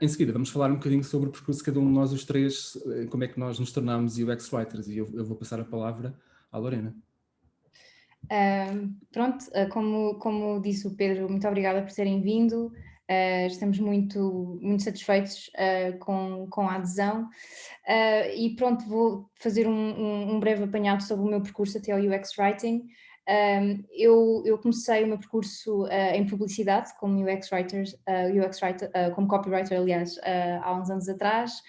Em seguida, vamos falar um bocadinho sobre o percurso de cada um de nós, os três, como é que nós nos tornámos UX Writers, e eu vou passar a palavra à Lorena. Pronto, como disse o Pedro, muito obrigada por terem vindo. Estamos muito satisfeitos com a adesão. E pronto, vou fazer um breve apanhado sobre o meu percurso até ao UX Writing. Eu comecei o meu percurso em publicidade como UX Writer, como copywriter, aliás, há uns anos atrás.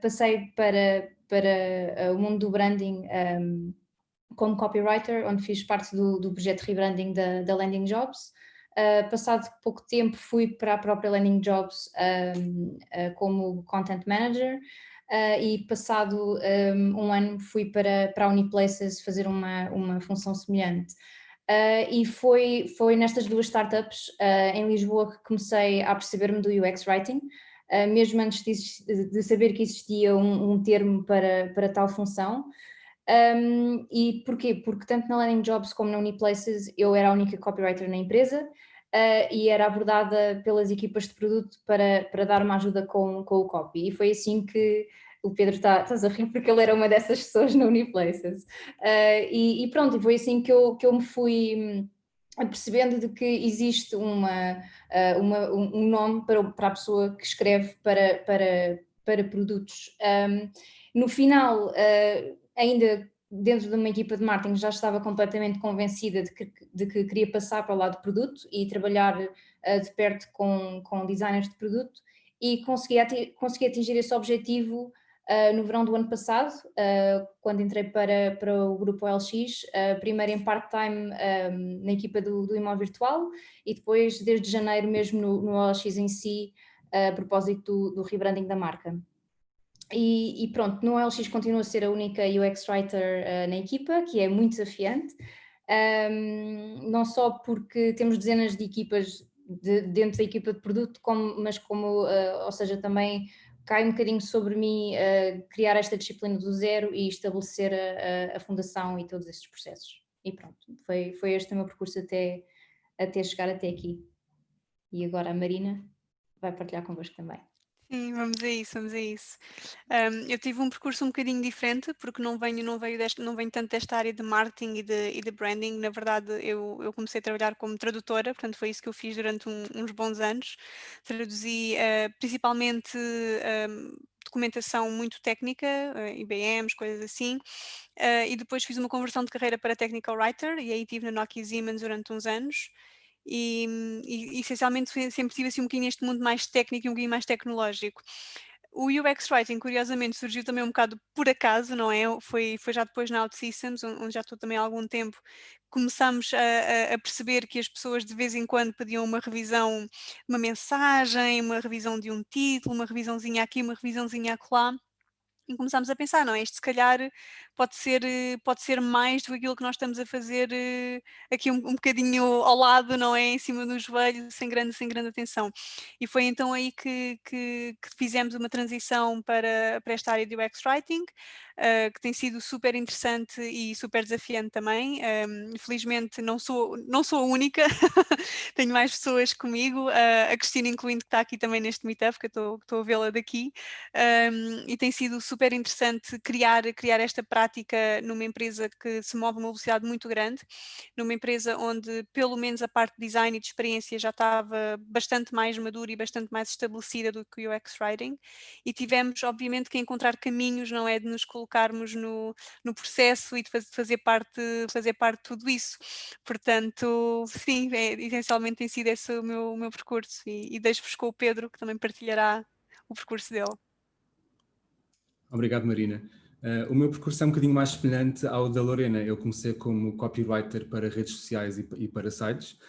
Passei para o mundo do branding como copywriter, onde fiz parte do projeto de rebranding da Landing Jobs. Passado pouco tempo fui para a própria Landing Jobs como Content Manager. E passado um ano fui para a Uniplaces fazer uma função semelhante. E foi nestas duas startups em Lisboa que comecei a perceber-me do UX Writing, mesmo antes de saber que existia um termo para tal função. E porquê? Porque tanto na Landing Jobs como na Uniplaces eu era a única copywriter na empresa e era abordada pelas equipas de produto para dar uma ajuda com o copy. E foi assim que o Pedro estás a rir porque ele era uma dessas pessoas na Uniplaces. E pronto, e foi assim que eu me fui percebendo de que existe um nome para a pessoa que escreve para produtos. No final, ainda dentro de uma equipa de marketing já estava completamente convencida de que queria passar para o lado do produto e trabalhar de perto com designers de produto, e consegui atingir esse objetivo no verão do ano passado, quando entrei para o grupo OLX, primeiro em part-time na equipa do Imóvel Virtual, e depois desde janeiro mesmo no OLX em si, a propósito do rebranding da marca. E pronto, no OLX continuo a ser a única UX Writer na equipa, que é muito desafiante, não só porque temos dezenas de equipas dentro da equipa de produto, mas ou seja, também cai um bocadinho sobre mim criar esta disciplina do zero e estabelecer a fundação e todos estes processos. E pronto, foi este o meu percurso até chegar até aqui. E agora a Marina vai partilhar convosco também. Sim, vamos a isso, vamos a isso. Eu tive um percurso um bocadinho diferente, porque não venho tanto desta área de marketing e de branding. Na verdade, eu comecei a trabalhar como tradutora, portanto foi isso que eu fiz durante uns bons anos. Traduzi principalmente documentação muito técnica, IBMs, coisas assim, e depois fiz uma conversão de carreira para Technical Writer, e aí estive na Nokia Siemens durante uns anos. E essencialmente sempre tive assim um bocadinho este mundo mais técnico e um bocadinho mais tecnológico. O UX Writing, curiosamente, surgiu também um bocado por acaso, não é? Foi já depois na OutSystems, onde já estou também há algum tempo, começámos a perceber que as pessoas de vez em quando pediam uma revisão, uma mensagem, uma revisão de um título, uma revisãozinha aqui, uma revisãozinha acolá. E começámos a pensar, não é? Isto se calhar pode ser mais do que aquilo que nós estamos a fazer aqui um bocadinho ao lado, não é? Em cima do joelho, sem grande atenção. E foi então aí que fizemos uma transição para esta área de UX Writing, que tem sido super interessante e super desafiante também. Felizmente não sou a única, tenho mais pessoas comigo, a Cristina incluindo, que está aqui também neste meetup, que eu estou a vê-la daqui. E tem sido super interessante criar esta prática numa empresa que se move a uma velocidade muito grande, numa empresa onde pelo menos a parte de design e de experiência já estava bastante mais madura e bastante mais estabelecida do que o UX Writing, e tivemos obviamente que encontrar caminhos, não é, de nos colocarmos no processo e de fazer parte de tudo isso. Portanto, sim, essencialmente tem sido esse o meu percurso, e deixo-vos com o Pedro, que também partilhará o percurso dele. Obrigado, Marina. O meu percurso é um bocadinho mais semelhante ao da Lorena. Eu comecei como copywriter para redes sociais e para sites,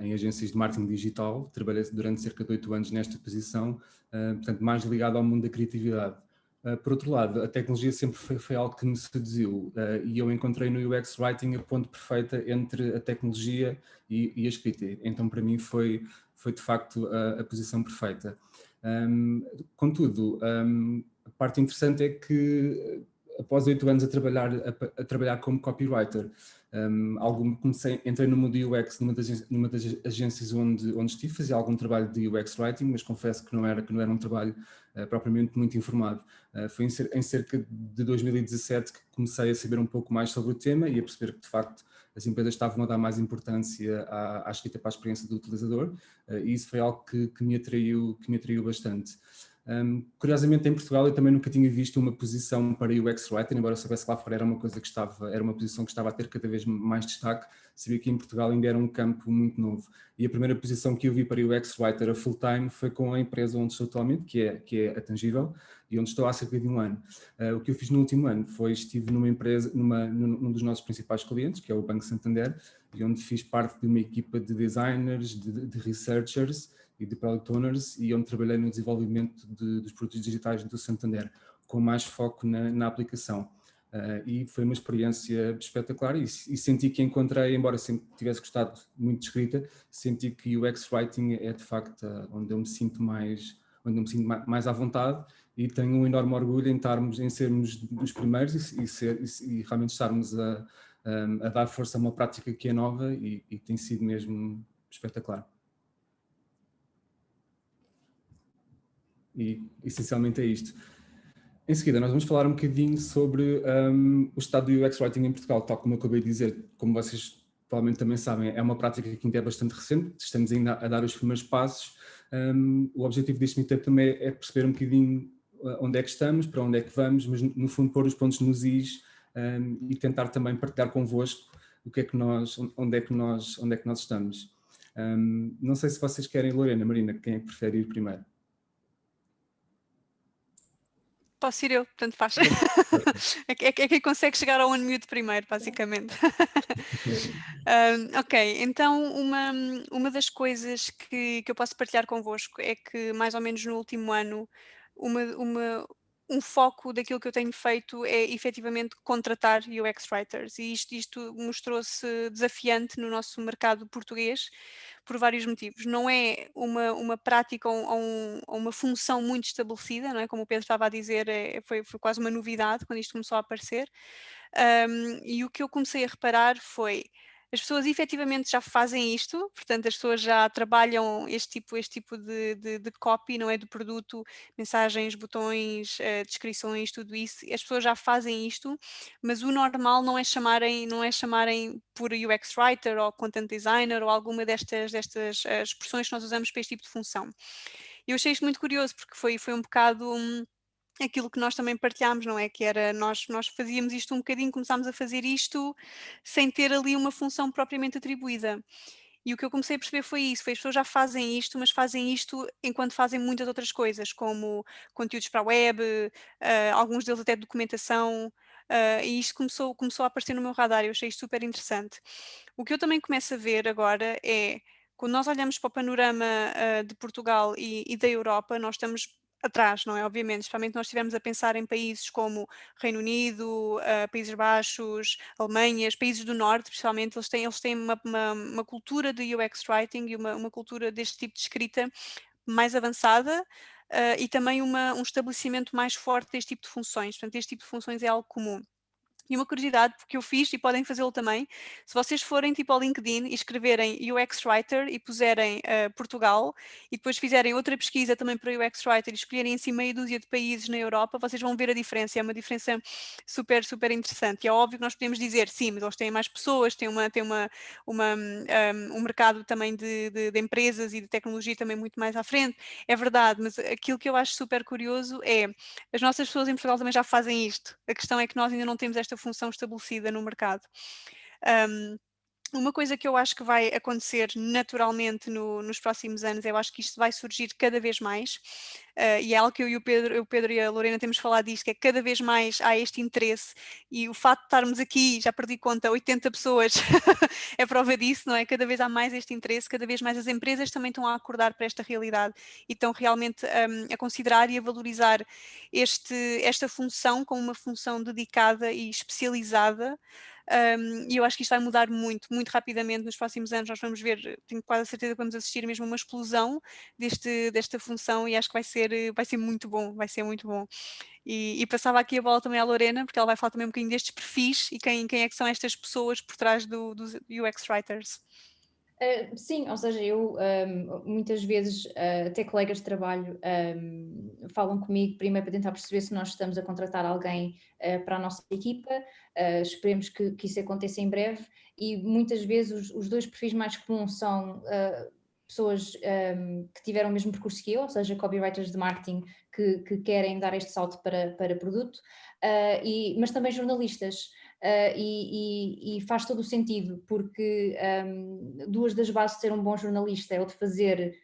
em agências de marketing digital. Trabalhei durante cerca de 8 anos nesta posição, portanto, mais ligado ao mundo da criatividade. Por outro lado, a tecnologia sempre foi algo que me seduziu, e eu encontrei no UX Writing a ponte perfeita entre a tecnologia e a escrita. Então, para mim, foi de facto a posição perfeita. Contudo, a parte interessante é que após 8 anos a trabalhar como copywriter. Entrei no mundo do UX numa das agências onde estive, fazia algum trabalho de UX Writing, mas confesso que não era um trabalho propriamente muito informado. Foi em cerca de 2017 que comecei a saber um pouco mais sobre o tema e a perceber que, de facto, as empresas estavam a dar mais importância à escrita para a experiência do utilizador, e isso foi algo que me atraiu bastante. Curiosamente, em Portugal eu também nunca tinha visto uma posição para UX Writer, embora eu soubesse que lá fora era uma posição que estava a ter cada vez mais destaque. Sabia que em Portugal ainda era um campo muito novo. E a primeira posição que eu vi para UX Writer a full-time foi com a empresa onde estou atualmente, que é a Tangível, e onde estou há cerca de um ano. O que eu fiz no último ano estive numa empresa, num dos nossos principais clientes, que é o Banco Santander, e onde fiz parte de uma equipa de designers, de researchers e de product owners, e onde trabalhei no desenvolvimento dos produtos digitais do Santander, com mais foco na aplicação. E foi uma experiência espetacular e senti que encontrei, embora sempre tivesse gostado muito de escrita, senti que o UX Writing é de facto onde eu me sinto mais à vontade, e tenho um enorme orgulho em sermos os primeiros e realmente estarmos a dar força a uma prática que é nova e tem sido mesmo espetacular. E essencialmente é isto. Em seguida, nós vamos falar um bocadinho sobre o estado do UX Writing em Portugal, tal como eu acabei de dizer. Como vocês provavelmente também sabem, é uma prática que ainda é bastante recente, estamos ainda a dar os primeiros passos. O objetivo deste meetup também é perceber um bocadinho onde é que estamos, para onde é que vamos, mas no fundo pôr os pontos nos is e tentar também partilhar convosco onde é que nós estamos. Não sei se vocês querem, Lorena, Marina, quem é que prefere ir primeiro? Posso ir eu, tanto faz. É quem consegue chegar ao unmute primeiro, basicamente. Ok, então uma das coisas que eu posso partilhar convosco é que mais ou menos no último ano um foco daquilo que eu tenho feito é efetivamente contratar UX Writers, e isto mostrou-se desafiante no nosso mercado português por vários motivos. Não é uma prática ou uma função muito estabelecida, não é? Como o Pedro estava a dizer, foi quase uma novidade quando isto começou a aparecer. E o que eu comecei a reparar foi: as pessoas efetivamente já fazem isto, portanto as pessoas já trabalham este tipo de copy, não é, do produto, mensagens, botões, descrições, tudo isso, as pessoas já fazem isto, mas o normal não é chamarem por UX Writer ou Content Designer ou alguma destas expressões que nós usamos para este tipo de função. Eu achei isto muito curioso porque foi um bocado aquilo que nós também partilhámos, não é? Que era nós fazíamos isto um bocadinho, começámos a fazer isto sem ter ali uma função propriamente atribuída. E o que eu comecei a perceber foi isso, foi as pessoas já fazem isto, mas fazem isto enquanto fazem muitas outras coisas, como conteúdos para a web, alguns deles até documentação, e isto começou a aparecer no meu radar, eu achei isto super interessante. O que eu também começo a ver agora é, quando nós olhamos para o panorama, de Portugal e da Europa, nós estamos atrás, não é? Obviamente, especialmente nós estivermos a pensar em países como Reino Unido, Países Baixos, Alemanha, os países do Norte, principalmente, eles têm uma cultura de UX Writing e uma cultura deste tipo de escrita mais avançada, e também um estabelecimento mais forte deste tipo de funções. Portanto, este tipo de funções é algo comum. E uma curiosidade que eu fiz, e podem fazê-lo também, se vocês forem tipo ao LinkedIn e escreverem UX Writer e puserem Portugal, e depois fizerem outra pesquisa também para UX Writer e escolherem assim meia dúzia de países na Europa, vocês vão ver a diferença. É uma diferença super, super interessante. E é óbvio que nós podemos dizer, sim, mas eles têm mais pessoas, têm um mercado também de empresas e de tecnologia também muito mais à frente. É verdade, mas aquilo que eu acho super curioso é: as nossas pessoas em Portugal também já fazem isto. A questão é que nós ainda não temos esta função estabelecida no mercado. Um, uma coisa que eu acho que vai acontecer naturalmente nos próximos anos, eu acho que isto vai surgir cada vez mais, e é algo que eu e o Pedro e a Lorena temos falado disto, que é que cada vez mais há este interesse, e o facto de estarmos aqui, já perdi conta, 80 pessoas, é prova disso, não é? Cada vez há mais este interesse, cada vez mais as empresas também estão a acordar para esta realidade e estão realmente a considerar e a valorizar esta função como uma função dedicada e especializada, e eu acho que isto vai mudar muito, muito rapidamente nos próximos anos. Nós vamos ver, tenho quase a certeza que vamos assistir mesmo a uma explosão desta função e acho que vai ser muito bom, vai ser muito bom. E passava aqui a bola também à Lorena, porque ela vai falar também um bocadinho destes perfis e quem é que são estas pessoas por trás dos UX Writers. Sim, ou seja, eu muitas vezes até colegas de trabalho falam comigo primeiro para tentar perceber se nós estamos a contratar alguém para a nossa equipa, esperemos que isso aconteça em breve, e muitas vezes os dois perfis mais comuns são pessoas que tiveram o mesmo percurso que eu, ou seja, copywriters de marketing que querem dar este salto para produto, mas também jornalistas. E faz todo o sentido, porque duas das bases de ser um bom jornalista é o de fazer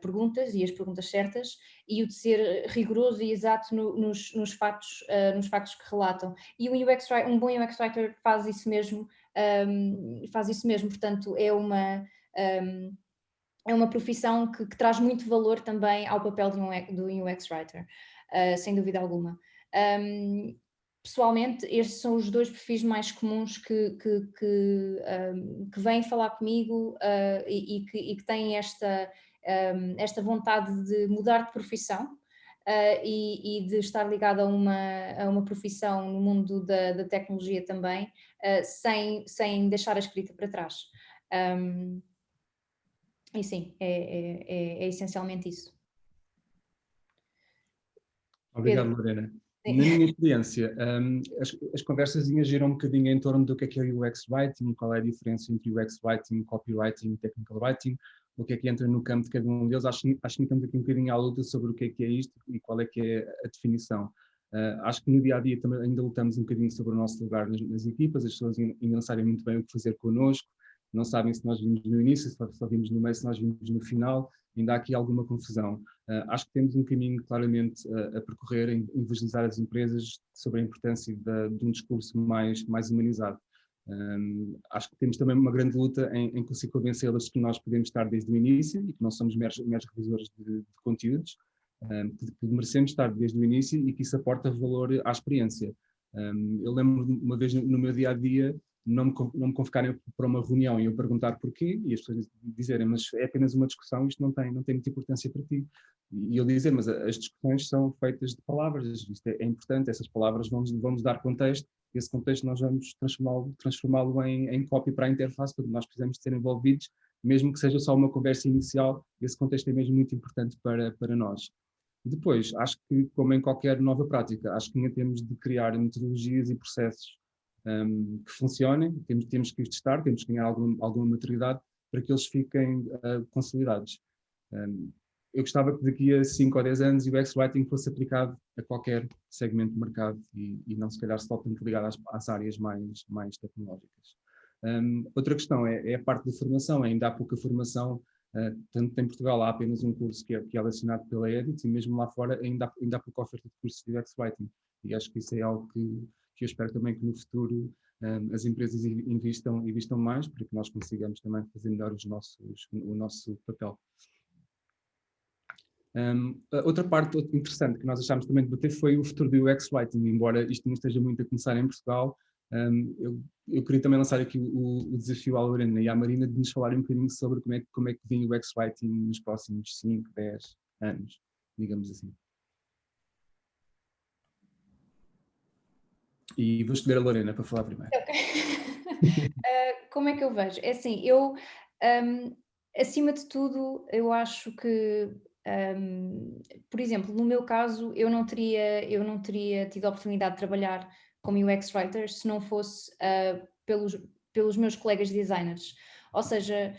perguntas, e as perguntas certas, e o de ser rigoroso e exato nos factos que relatam. E um bom UX Writer faz isso mesmo, portanto é uma profissão que traz muito valor também ao papel do UX Writer, sem dúvida alguma. Pessoalmente, estes são os dois perfis mais comuns que vêm falar comigo e que têm esta vontade de mudar de profissão e de estar ligado a uma profissão no mundo da tecnologia também, sem deixar a escrita para trás. E sim, é essencialmente isso. Obrigado, Pedro. Lorena. Sim. Na minha experiência, as conversas giram um bocadinho em torno do que é o UX Writing, qual é a diferença entre UX Writing, Copywriting e Technical Writing, o que é que entra no campo de cada um deles. Acho que estamos aqui um bocadinho à luta sobre o que é isto e qual é que é a definição. Acho que no dia-a-dia também ainda lutamos um bocadinho sobre o nosso lugar nas equipas, as pessoas ainda não sabem muito bem o que fazer connosco, não sabem se nós vimos no início, se só vimos no meio, se nós vimos no final, ainda há aqui alguma confusão. Acho que temos um caminho claramente a percorrer em evangelizar as empresas sobre a importância de um discurso mais humanizado. Acho que temos também uma grande luta em conseguir convencê-las que nós podemos estar desde o início e que não somos meros revisores de conteúdos, que merecemos estar desde o início e que isso aporta valor à experiência. Eu lembro de uma vez no meu dia-a-dia não me convocarem para uma reunião e eu perguntar porquê, e as pessoas dizerem, mas é apenas uma discussão, isto não tem muita importância para ti. E eu dizer, mas as discussões são feitas de palavras, isto é importante, essas palavras vão-nos dar contexto, e esse contexto nós vamos transformá-lo em copy para a interface, porque nós precisamos de ser envolvidos, mesmo que seja só uma conversa inicial, esse contexto é mesmo muito importante para nós. Depois, acho que, como em qualquer nova prática, acho que ainda temos de criar metodologias e processos que funcionem, temos que os testar, temos que ganhar alguma maturidade para que eles fiquem consolidados. Eu gostava que daqui a 5 ou 10 anos o UX Writing fosse aplicado a qualquer segmento de mercado e não se calhar só tanto ligado às áreas mais tecnológicas. Outra questão é a parte da formação, ainda há pouca formação, tanto em Portugal há apenas um curso que é lecionado pela Edit e mesmo lá fora ainda há pouca oferta de cursos de UX Writing e acho que isso é algo que eu espero também que no futuro as empresas investam mais para que nós consigamos também fazer melhor o nosso papel. Outra parte interessante que nós achámos também de debater foi o futuro do UX Writing, embora isto não esteja muito a começar em Portugal. Eu queria também lançar aqui o desafio à Lorena e à Marina de nos falarem um bocadinho sobre como é que vem o UX Writing nos próximos 5, 10 anos, digamos assim. E vou escolher a Lorena para falar primeiro. Okay. Como é que eu vejo? É assim, acima de tudo, eu acho que, por exemplo, no meu caso, eu não teria tido a oportunidade de trabalhar como UX Writer se não fosse pelos meus colegas designers. Ou seja,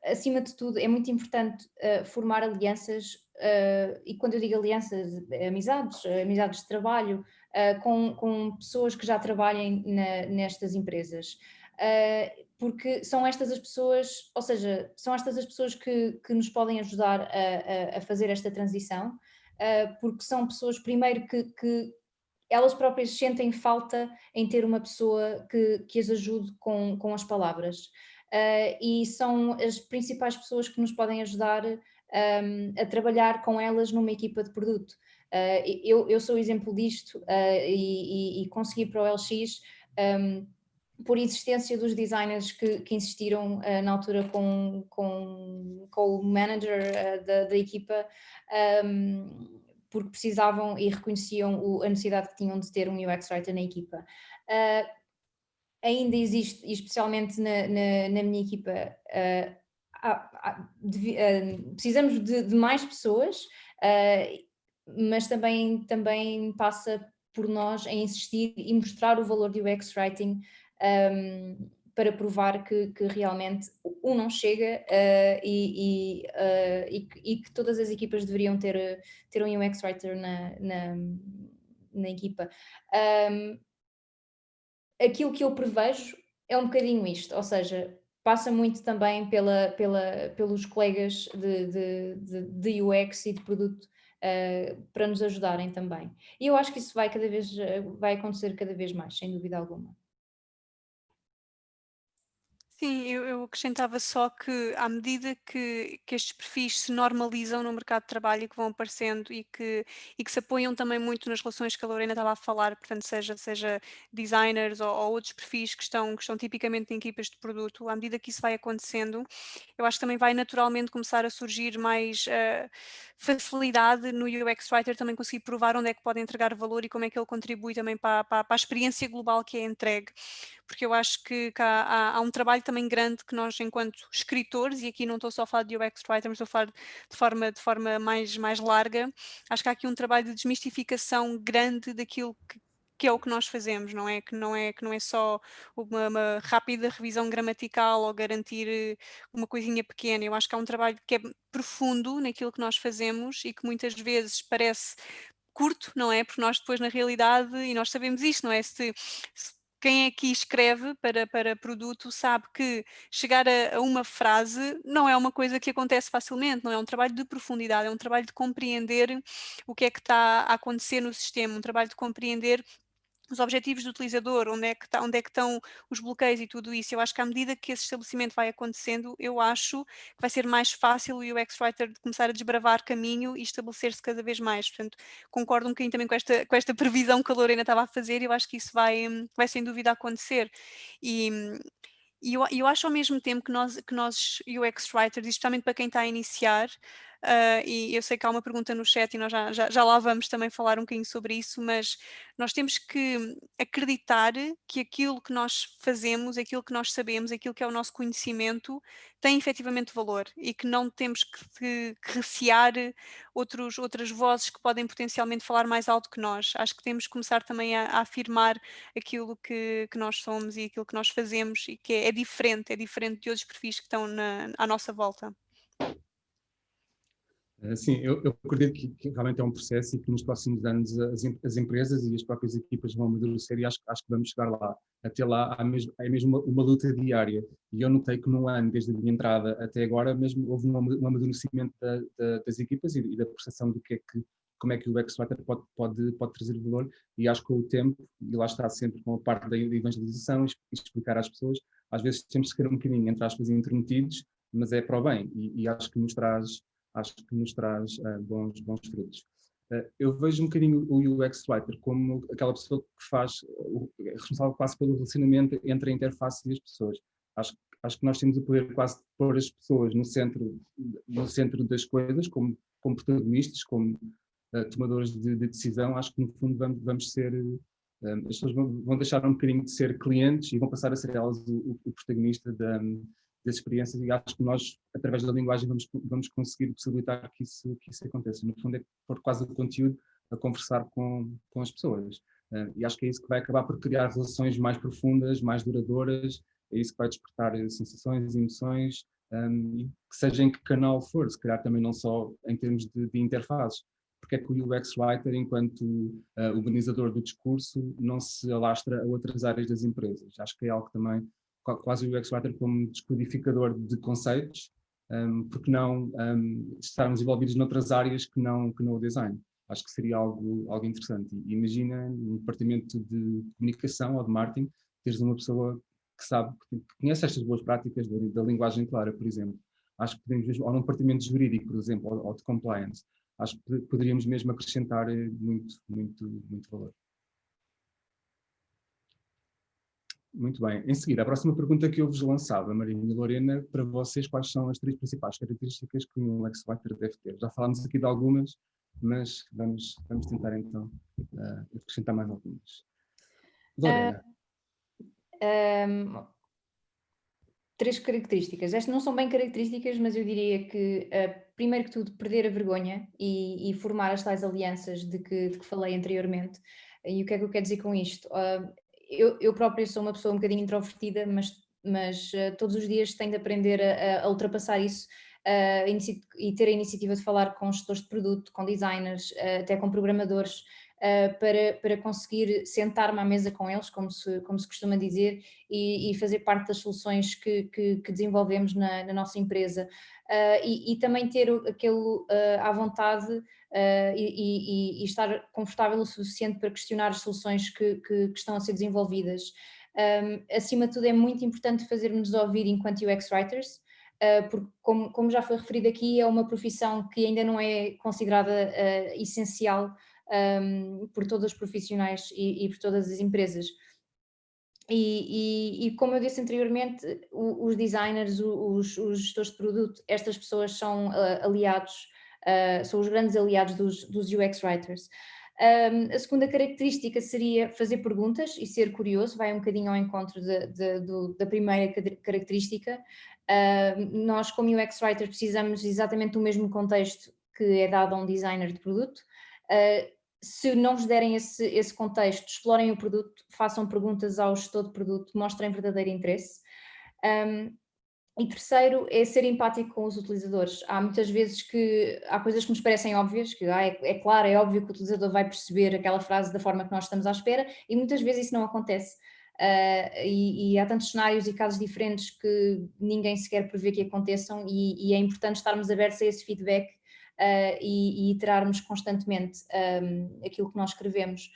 acima de tudo, é muito importante formar alianças, e quando eu digo alianças, amizades de trabalho, com pessoas que já trabalhem nestas empresas. Porque são estas as pessoas, ou seja, são estas as pessoas que nos podem ajudar a fazer esta transição, porque são pessoas, primeiro, que elas próprias sentem falta em ter uma pessoa que as ajude com as palavras. E são as principais pessoas que nos podem ajudar a trabalhar com elas numa equipa de produto. Eu sou exemplo disto e consegui para o LX por existência dos designers que insistiram na altura com o manager da equipa, porque precisavam e reconheciam a necessidade que tinham de ter um UX Writer na equipa. Ainda existe, e especialmente na minha equipa, precisamos de mais pessoas, mas também passa por nós em insistir e mostrar o valor do UX Writing, para provar que realmente não chega, e que todas as equipas deveriam ter um UX Writer na equipa. Aquilo que eu prevejo é um bocadinho isto, ou seja, passa muito também pelos colegas de UX e de produto, para nos ajudarem também. E eu acho que isso vai acontecer cada vez mais, sem dúvida alguma. Sim, eu acrescentava só que à medida que estes perfis se normalizam no mercado de trabalho e que vão aparecendo e que se apoiam também muito nas relações que a Lorena estava a falar, portanto, seja designers ou outros perfis que estão tipicamente em equipas de produto, à medida que isso vai acontecendo, eu acho que também vai naturalmente começar a surgir mais facilidade no UX Writer também conseguir provar onde é que pode entregar valor e como é que ele contribui também para a experiência global que é entregue, porque eu acho que há um trabalho também grande que nós, enquanto escritores, e aqui não estou só a falar de UX Writer, mas estou a falar de forma mais larga, acho que há aqui um trabalho de desmistificação grande daquilo que é o que nós fazemos, não é? Que não é só uma rápida revisão gramatical ou garantir uma coisinha pequena. Eu acho que há um trabalho que é profundo naquilo que nós fazemos e que muitas vezes parece curto, não é? Porque nós depois na realidade, e nós sabemos isto, não é? Quem aqui escreve para produto sabe que chegar a uma frase não é uma coisa que acontece facilmente, não é um trabalho de profundidade, é um trabalho de compreender o que é que está a acontecer no sistema, um trabalho de compreender os objetivos do utilizador, onde é que estão os bloqueios e tudo isso. Eu acho que à medida que esse estabelecimento vai acontecendo, eu acho que vai ser mais fácil o UX Writer de começar a desbravar caminho e estabelecer-se cada vez mais. Portanto, concordo um bocadinho também com esta previsão que a Lorena estava a fazer e eu acho que isso vai sem dúvida acontecer. E, e eu acho ao mesmo tempo que nós UX Writers, e especialmente para quem está a iniciar, e eu sei que há uma pergunta no chat e nós já lá vamos também falar um bocadinho sobre isso, mas nós temos que acreditar que aquilo que nós fazemos, aquilo que nós sabemos, aquilo que é o nosso conhecimento, tem efetivamente valor e que não temos que recear outras vozes que podem potencialmente falar mais alto que nós. Acho que temos que começar também a afirmar aquilo que nós somos e aquilo que nós fazemos e que é diferente de outros perfis que estão à nossa volta. Sim, eu acredito que realmente é um processo e que nos próximos anos as empresas e as próprias equipas vão amadurecer e acho que vamos chegar lá. Até lá é mesmo uma luta diária. E eu notei que num ano, desde a minha entrada até agora, mesmo houve um amadurecimento das equipas e da percepção do como é que o UX Writer pode trazer valor, e acho que com o tempo, e lá está sempre com a parte da evangelização, explicar às pessoas, às vezes temos que ser um bocadinho, entre aspas, interrompidos, mas é para o bem, e acho que nos traz bons frutos. Eu vejo um bocadinho o UX Writer como aquela pessoa que é responsável quase pelo relacionamento entre a interface e as pessoas. Acho que nós temos o poder quase de pôr as pessoas no centro das coisas, como protagonistas, como tomadores de decisão. Acho que no fundo vamos ser, as pessoas vão deixar um bocadinho de ser clientes e vão passar a ser elas o protagonista das experiências, e acho que nós, através da linguagem, vamos conseguir possibilitar que isso aconteça. No fundo, é pôr quase o conteúdo a conversar com as pessoas. E acho que é isso que vai acabar por criar relações mais profundas, mais duradouras, é isso que vai despertar sensações, emoções, e que seja em que canal for, se calhar também não só em termos de interfaces. Porque é que o UX Writer, enquanto organizador do discurso, não se alastra a outras áreas das empresas? Acho que é algo que também quase o UX Writer como descodificador de conceitos, porque não estarmos envolvidos noutras áreas que não o design. Acho que seria algo interessante. E imagina, no departamento de comunicação ou de marketing, teres uma pessoa que sabe, que conhece estas boas práticas da linguagem clara, por exemplo. Acho que podemos mesmo, ou num departamento jurídico, por exemplo, ou de compliance, acho que poderíamos mesmo acrescentar muito valor. Muito bem. Em seguida, a próxima pergunta que eu vos lançava, Marinho e Lorena, para vocês, quais são as 3 principais características que um UX Writer deve ter? Já falámos aqui de algumas, mas vamos tentar então acrescentar mais algumas. Lorena. 3 características. Estas não são bem características, mas eu diria que, primeiro que tudo, perder a vergonha e formar as tais alianças de que falei anteriormente. E o que é que eu quero dizer com isto? Eu própria sou uma pessoa um bocadinho introvertida, mas todos os dias tenho de aprender a ultrapassar isso, e ter a iniciativa de falar com gestores de produto, com designers, até com programadores, para conseguir sentar-me à mesa com eles, como se costuma dizer, e fazer parte das soluções que desenvolvemos na nossa empresa. E também ter à vontade, e estar confortável o suficiente para questionar as soluções que estão a ser desenvolvidas. Acima de tudo, é muito importante fazermos ouvir enquanto UX Writers, porque, como já foi referido aqui, é uma profissão que ainda não é considerada essencial por todos os profissionais e por todas as empresas. E como eu disse anteriormente, os designers, os gestores de produto, estas pessoas são aliados, são os grandes aliados dos UX Writers. A segunda característica seria fazer perguntas e ser curioso, vai um bocadinho ao encontro da primeira característica. Nós, como UX Writers, precisamos exatamente do mesmo contexto que é dado a um designer de produto. Se não vos derem esse contexto, explorem o produto, façam perguntas ao gestor de produto, mostrem verdadeiro interesse. E terceiro é ser empático com os utilizadores. Há muitas vezes há coisas que nos parecem óbvias, que é claro, é óbvio que o utilizador vai perceber aquela frase da forma que nós estamos à espera, e muitas vezes isso não acontece. E há tantos cenários e casos diferentes que ninguém sequer prevê que aconteçam, e é importante estarmos abertos a esse feedback, e iterarmos constantemente aquilo que nós escrevemos.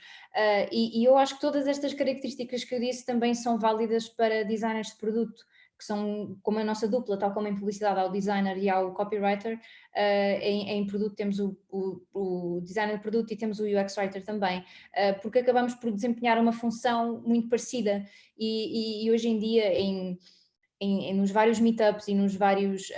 E eu acho que todas estas características que eu disse também são válidas para designers de produto, que são como a nossa dupla, tal como em publicidade há o designer e há o copywriter. Em produto temos o designer de produto e temos o UX writer também, porque acabamos por desempenhar uma função muito parecida, e hoje em dia nos vários meetups e nos vários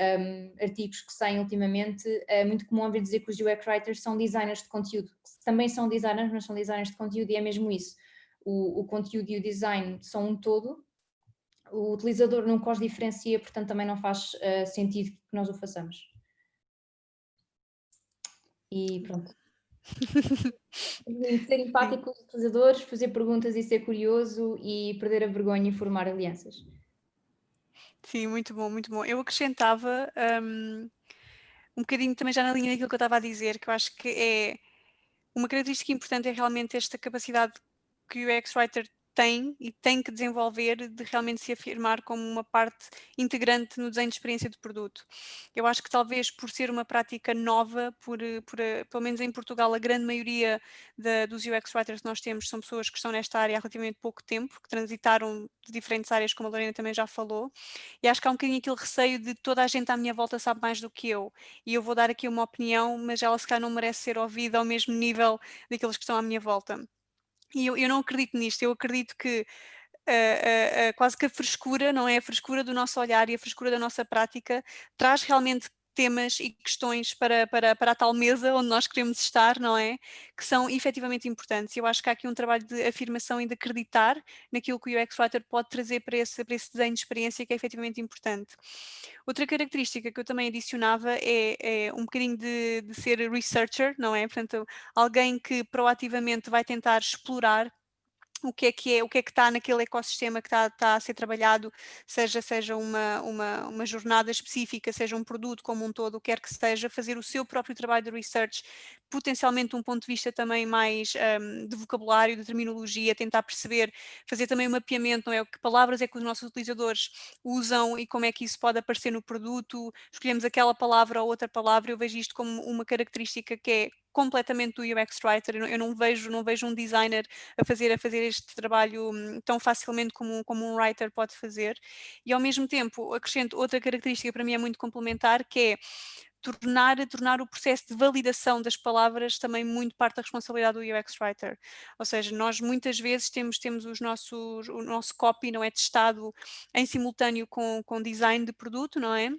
artigos que saem ultimamente, é muito comum ouvir dizer que os UX writers são designers de conteúdo, que também são designers, mas são designers de conteúdo, e é mesmo isso. O conteúdo e o design são um todo. O utilizador nunca os diferencia, portanto também não faz sentido que nós o façamos. E pronto. Ser empático com os utilizadores, fazer perguntas e ser curioso, e perder a vergonha e formar alianças. Sim, muito bom, muito bom. Eu acrescentava um bocadinho também já na linha daquilo que eu estava a dizer, que eu acho que é uma característica importante, é realmente esta capacidade que o UX Writer tem e tem que desenvolver, de realmente se afirmar como uma parte integrante no desenho de experiência de produto. Eu acho que talvez por ser uma prática nova, pelo menos em Portugal, a grande maioria dos UX Writers que nós temos são pessoas que estão nesta área há relativamente pouco tempo, que transitaram de diferentes áreas, como a Lorena também já falou, e acho que há um bocadinho aquele receio de toda a gente à minha volta sabe mais do que eu, e eu vou dar aqui uma opinião, mas ela se calhar não merece ser ouvida ao mesmo nível daqueles que estão à minha volta. E eu não acredito nisto, eu acredito que quase que a frescura, não é? A frescura do nosso olhar e a frescura da nossa prática traz realmente temas e questões para a tal mesa onde nós queremos estar, não é? Que são efetivamente importantes. Eu acho que há aqui um trabalho de afirmação e de acreditar naquilo que o UX Writer pode trazer para esse desenho de experiência, que é efetivamente importante. Outra característica que eu também adicionava é um bocadinho de ser researcher, não é? Portanto, alguém que proativamente vai tentar explorar o que é que está naquele ecossistema que está a ser trabalhado, seja uma jornada específica, seja um produto como um todo, o que quer que seja, fazer o seu próprio trabalho de research, potencialmente de um ponto de vista também mais de vocabulário, de terminologia, tentar perceber, fazer também um mapeamento, não é? Que palavras é que os nossos utilizadores usam e como é que isso pode aparecer no produto, escolhemos aquela palavra ou outra palavra. Eu vejo isto como uma característica que é completamente do UX Writer. Eu não vejo um designer a fazer este trabalho tão facilmente como um writer pode fazer. E ao mesmo tempo acrescento outra característica para mim é muito complementar, que é tornar o processo de validação das palavras também muito parte da responsabilidade do UX Writer. Ou seja, nós muitas vezes temos o nosso copy, não é, testado em simultâneo com design de produto, não é?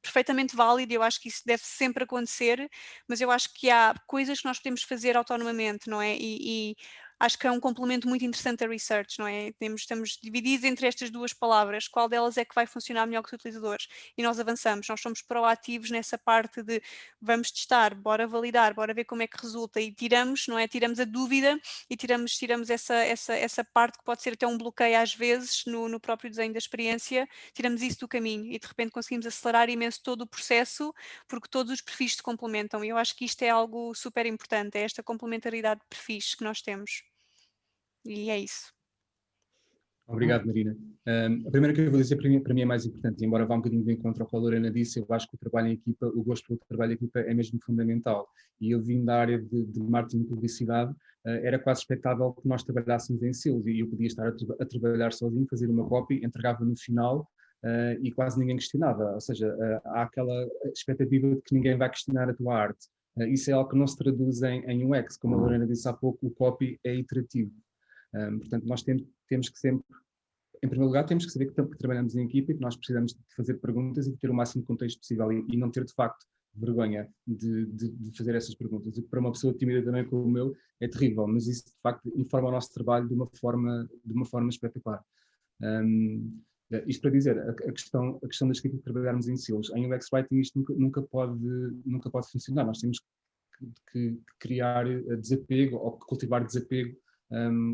Perfeitamente válido, eu acho que isso deve sempre acontecer, mas eu acho que há coisas que nós podemos fazer autonomamente, não é? E acho que é um complemento muito interessante a research, não é? Estamos divididos entre estas duas palavras, qual delas é que vai funcionar melhor com os utilizadores? E nós avançamos, nós somos proativos nessa parte de vamos testar, bora validar, bora ver como é que resulta e tiramos, não é? Tiramos a dúvida e tiramos essa parte que pode ser até um bloqueio às vezes no próprio desenho da experiência, tiramos isso do caminho e de repente conseguimos acelerar imenso todo o processo, porque todos os perfis se complementam e eu acho que isto é algo super importante, é esta complementaridade de perfis que nós temos. E é isso. Obrigado, Marina. A primeira que eu vou dizer para mim é mais importante, embora vá um bocadinho de encontro ao que a Lorena disse, eu acho que o trabalho em equipa, o gosto pelo trabalho em equipa é mesmo fundamental. E eu vim da área de marketing e publicidade, era quase expectável que nós trabalhássemos em sales e eu podia estar a trabalhar sozinho, fazer uma copy, entregava no final e quase ninguém questionava. Ou seja, há aquela expectativa de que ninguém vai questionar a tua arte. Isso é algo que não se traduz em UX, como a Lorena disse há pouco, o copy é iterativo. Portanto, nós temos que sempre, em primeiro lugar, temos que saber que trabalhamos em equipa e que nós precisamos de fazer perguntas e de ter o máximo de contexto possível e não ter, de facto, vergonha de fazer essas perguntas. O que para uma pessoa tímida também como eu é terrível, mas isso, de facto, informa o nosso trabalho de uma forma espetacular. Isto para dizer, a questão da escrita de trabalharmos em silos. Em UX Writing isto nunca pode funcionar. Nós temos que criar desapego ou cultivar desapego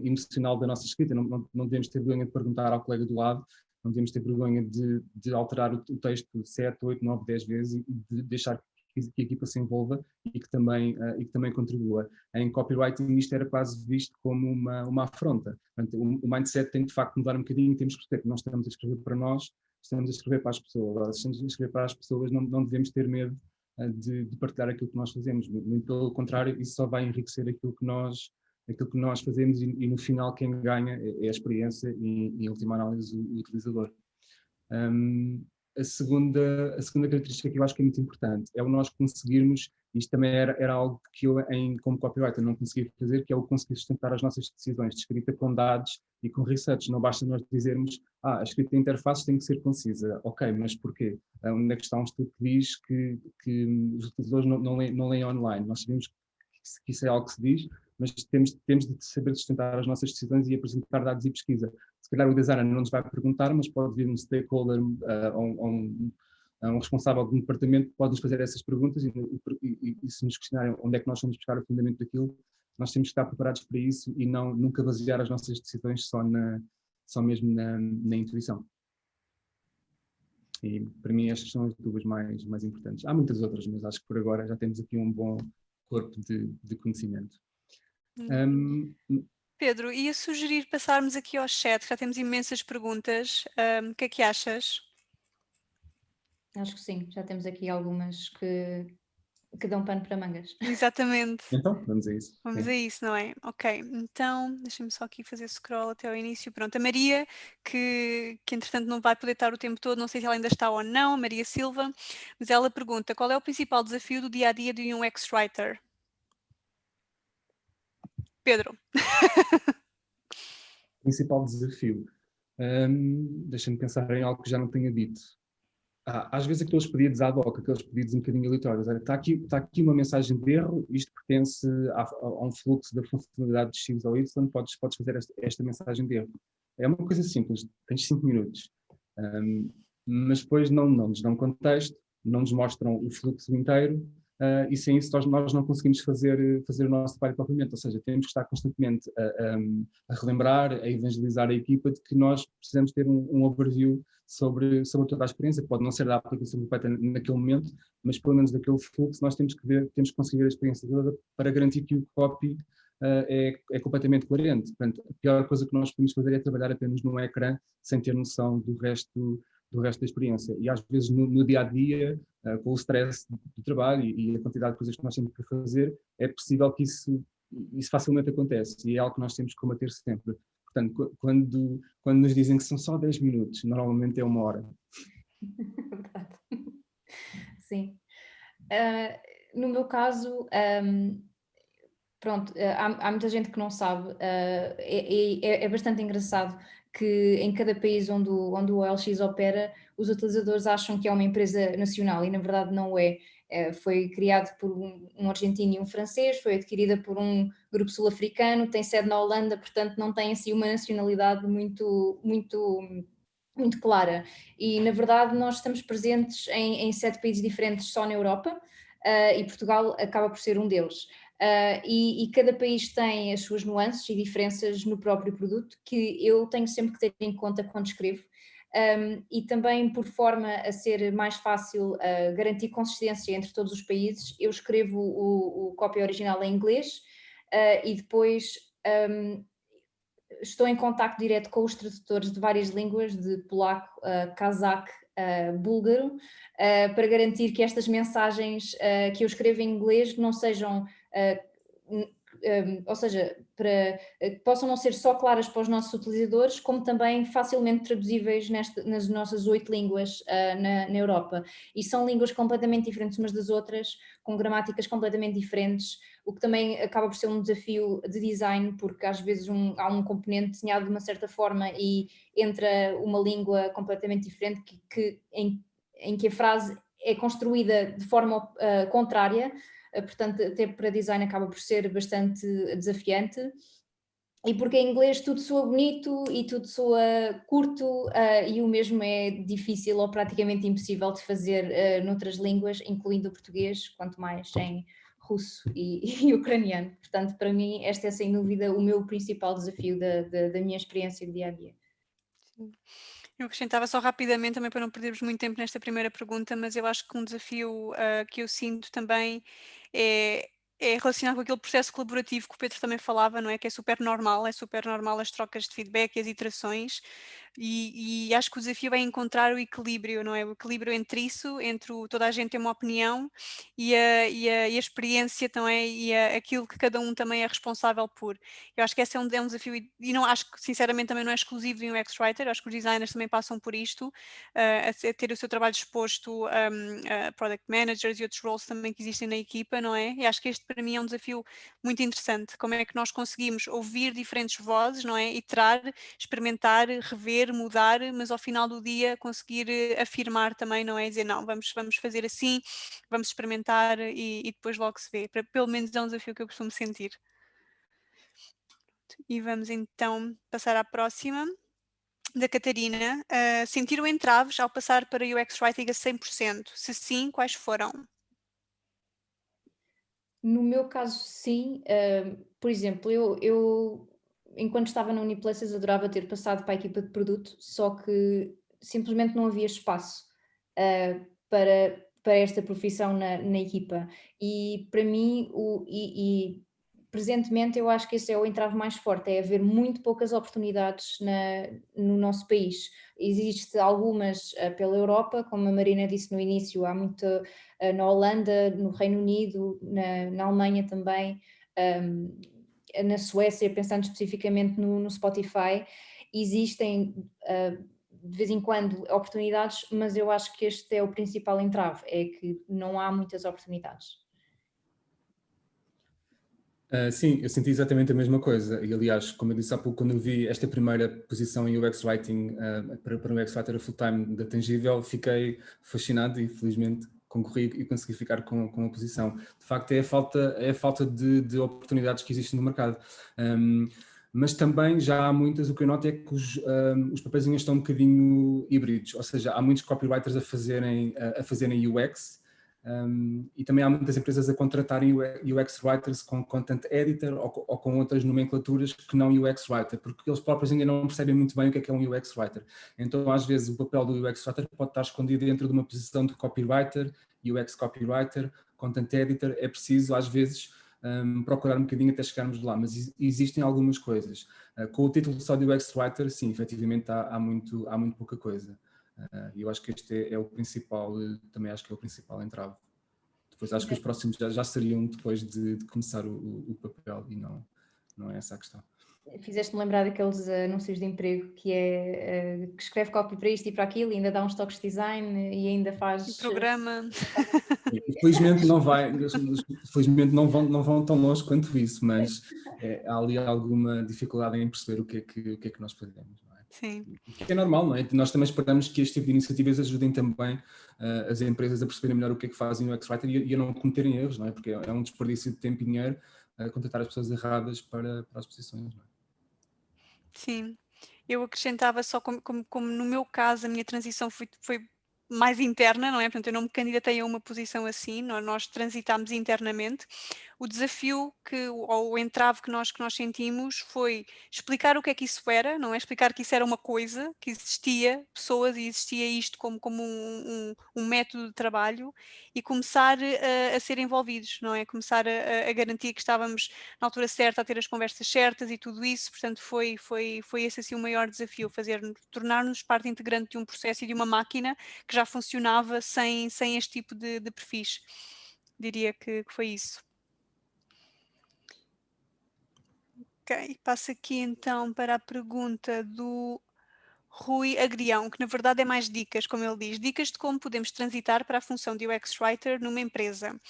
emocional da nossa escrita. Não devemos ter vergonha de perguntar ao colega do lado, não devemos ter vergonha de alterar o texto 7, 8, 9, 10 vezes e de deixar que a equipa se envolva e que também contribua. Em copywriting isto era quase visto como uma afronta. Portanto, o mindset tem de facto mudar um bocadinho e temos que perceber que nós estamos a escrever para nós, estamos a escrever para as pessoas. Agora, se estamos a escrever para as pessoas, não devemos ter medo de partilhar aquilo que nós fazemos. Muito pelo contrário, isso só vai enriquecer aquilo que nós fazemos e no final quem ganha é a experiência e em última análise o utilizador. A segunda característica que eu acho que é muito importante é o nós conseguirmos, isto também era algo que eu como copywriter não conseguia fazer, que é o conseguir sustentar as nossas decisões de escrita com dados e com research. Não basta nós dizermos, a escrita de interfaces tem que ser concisa. Ok, mas porquê? Onde é que está um estudo que diz que os utilizadores não leem online? Nós sabemos que isso é algo que se diz, mas temos de saber sustentar as nossas decisões e apresentar dados e pesquisa. Se calhar o designer não nos vai perguntar, mas pode vir um stakeholder ou um responsável de um departamento que pode nos fazer essas perguntas e se nos questionarem onde é que nós vamos buscar o fundamento daquilo, nós temos que estar preparados para isso e nunca basear as nossas decisões só mesmo na intuição. E para mim estas são as duas mais importantes. Há muitas outras, mas acho que por agora já temos aqui um bom corpo de conhecimento. Pedro, ia sugerir passarmos aqui ao chat, já temos imensas perguntas. O que é que achas? Acho que sim, já temos aqui algumas que dão pano para mangas. Exatamente. Então, vamos a isso. Vamos a isso, não é? Ok, então deixa-me só aqui fazer scroll até ao início. Pronto, a Maria, que entretanto não vai poder estar o tempo todo, não sei se ela ainda está ou não, a Maria Silva, mas ela pergunta: qual é o principal desafio do dia a dia de um UX Writer? Pedro. Principal desafio. Deixa-me pensar em algo que já não tenha dito. Às vezes aqueles pedidos ad hoc, aqueles pedidos um bocadinho aleatórios. Olha, está aqui uma mensagem de erro, isto pertence a um fluxo da funcionalidade de X ou Y, podes fazer esta mensagem de erro. É uma coisa simples, tens 5 minutos. Mas depois não nos dão contexto, não nos mostram o fluxo inteiro, e sem isso nós não conseguimos fazer o nosso trabalho propriamente. Ou seja, temos que estar constantemente a relembrar, a evangelizar a equipa de que nós precisamos ter um overview sobre toda a experiência. Pode não ser da aplicação completa naquele momento, mas pelo menos daquele fluxo nós temos que conseguir ver a experiência toda para garantir que o copy é completamente coerente. Portanto, a pior coisa que nós podemos fazer é trabalhar apenas num ecrã sem ter noção do resto da experiência. E às vezes no dia-a-dia, com o stress do trabalho e a quantidade de coisas que nós temos para fazer, é possível que isso facilmente acontece e é algo que nós temos que combater sempre. Portanto, quando nos dizem que são só 10 minutos, normalmente é 1 hora. Verdade. Sim. No meu caso, pronto, há muita gente que não sabe, é bastante engraçado que em cada país onde o OLX opera, os utilizadores acham que é uma empresa nacional e na verdade não é. Foi criado por um argentino e um francês, foi adquirida por um grupo sul-africano, tem sede na Holanda, portanto não tem assim uma nacionalidade muito clara. E na verdade nós estamos presentes em 7 países diferentes só na Europa, e Portugal acaba por ser um deles. E cada país tem as suas nuances e diferenças no próprio produto que eu tenho sempre que ter em conta quando escrevo. E também por forma a ser mais fácil garantir consistência entre todos os países, eu escrevo o copy original em inglês, e depois estou em contacto direto com os tradutores de várias línguas, de polaco, cazaque, búlgaro, para garantir que estas mensagens que eu escrevo em inglês não sejam, ou seja, para que possam não ser só claras para os nossos utilizadores, como também facilmente traduzíveis nas nossas 8 línguas na Europa. E são línguas completamente diferentes umas das outras, com gramáticas completamente diferentes, o que também acaba por ser um desafio de design, porque às vezes há um componente desenhado de uma certa forma e entra uma língua completamente diferente em que a frase é construída de forma contrária, portanto até para design acaba por ser bastante desafiante. E porque em inglês tudo soa bonito e tudo soa curto, e o mesmo é difícil ou praticamente impossível de fazer noutras línguas, incluindo o português, quanto mais em russo e ucraniano. Portanto, para mim, este é sem dúvida o meu principal desafio da minha experiência de dia a dia. Eu acrescentava só rapidamente, também para não perdermos muito tempo nesta primeira pergunta, mas eu acho que um desafio que eu sinto também é, é relacionado com aquele processo colaborativo que o Pedro também falava, não é? Que é super normal as trocas de feedback e as iterações, e acho que o desafio é encontrar o equilíbrio, não é? O equilíbrio entre isso, entre toda a gente ter uma opinião e a experiência também, aquilo que cada um também é responsável por. Eu acho que esse é um desafio e não acho que sinceramente também não é exclusivo do UX Writer, acho que os designers também passam por isto, a ter o seu trabalho exposto a product managers e outros roles também que existem na equipa, não é? E acho que este para mim é um desafio muito interessante, como é que nós conseguimos ouvir diferentes vozes, não é? Iterar, experimentar, rever, mudar, mas ao final do dia conseguir afirmar também, não é? Dizer não, vamos fazer assim, vamos experimentar e depois logo se vê. Pelo menos é um desafio que eu costumo sentir. E vamos então passar à próxima, da Catarina. Sentiram entraves ao passar para UX Writing a 100%? Se sim, quais foram? No meu caso, sim. Por exemplo, eu enquanto estava na Uniplaces adorava ter passado para a equipa de produto, só que simplesmente não havia espaço para esta profissão na equipa. E para mim, presentemente eu acho que esse é o entrave mais forte, é haver muito poucas oportunidades no nosso país. Existe algumas pela Europa, como a Marina disse no início, há muito na Holanda, no Reino Unido, na Alemanha também, na Suécia, pensando especificamente no Spotify, existem de vez em quando oportunidades, mas eu acho que este é o principal entrave, é que não há muitas oportunidades. Sim, eu senti exatamente a mesma coisa. E, aliás, como eu disse há pouco, quando eu vi esta primeira posição em UX Writing para um UX Writer full-time da Tangível, fiquei fascinado e, felizmente, concorri e consegui ficar com a posição. De facto, é a falta de oportunidades que existem no mercado. Mas também já há muitas, o que eu noto é que os papéis ainda estão um bocadinho híbridos, ou seja, há muitos copywriters a fazerem UX, e também há muitas empresas a contratarem UX Writers com Content Editor ou com outras nomenclaturas que não UX Writer, porque eles próprios ainda não percebem muito bem o que é um UX Writer. Então, às vezes, o papel do UX Writer pode estar escondido dentro de uma posição de Copywriter, UX Copywriter, Content Editor. É preciso, às vezes, procurar um bocadinho até chegarmos lá, mas existem algumas coisas. Com o título só de UX Writer, sim, efetivamente há muito pouca coisa. E eu acho que este é o principal, também acho que é o principal entrave. Depois acho que os próximos já seriam depois de começar o papel e não é essa a questão. Fizeste-me lembrar daqueles anúncios de emprego que é que escreve copy para isto e para aquilo, e ainda dá uns toques de design e ainda faz. Programa. Felizmente não vai, felizmente não vão tão longe quanto isso, mas há ali alguma dificuldade em perceber o que é que nós fazemos, não é? Sim. Que é normal, não é? Nós também esperamos que este tipo de iniciativas ajudem também as empresas a perceberem melhor o que é que fazem no UX-Writer e a não cometerem erros, não é? Porque é um desperdício de tempo e dinheiro contratar as pessoas erradas para as posições, não é? Sim, eu acrescentava só como no meu caso a minha transição foi mais interna, não é? Portanto, eu não me candidatei a uma posição assim, nós transitámos internamente. O desafio ou o entrave que nós sentimos foi explicar o que é que isso era, não é? Explicar que isso era uma coisa, que existia pessoas e existia isto como um método de trabalho e começar a ser envolvidos, não é? Começar a garantir que estávamos na altura certa, a ter as conversas certas e tudo isso, portanto foi esse assim o maior desafio, tornar-nos parte integrante de um processo e de uma máquina que já funcionava sem este tipo de perfis. Diria que foi isso. Ok, passo aqui então para a pergunta do Rui Agrião, que na verdade é mais dicas, como ele diz, dicas de como podemos transitar para a função de UX Writer numa empresa.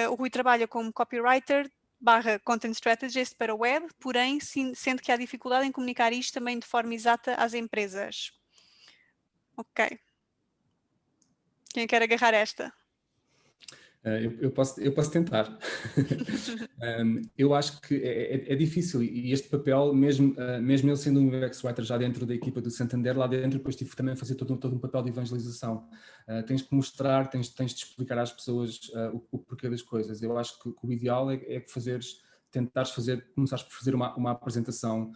O Rui trabalha como copywriter / content strategist para web, porém sente que há dificuldade em comunicar isto também de forma exata às empresas. Ok. Quem quer agarrar esta? Eu posso tentar. Eu acho que é difícil e este papel, mesmo eu sendo um UX Writer já dentro da equipa do Santander, lá dentro depois tive também a fazer todo um papel de evangelização. Tens que mostrar, tens de explicar às pessoas o porquê das coisas. Eu acho que o ideal é começares por fazer uma apresentação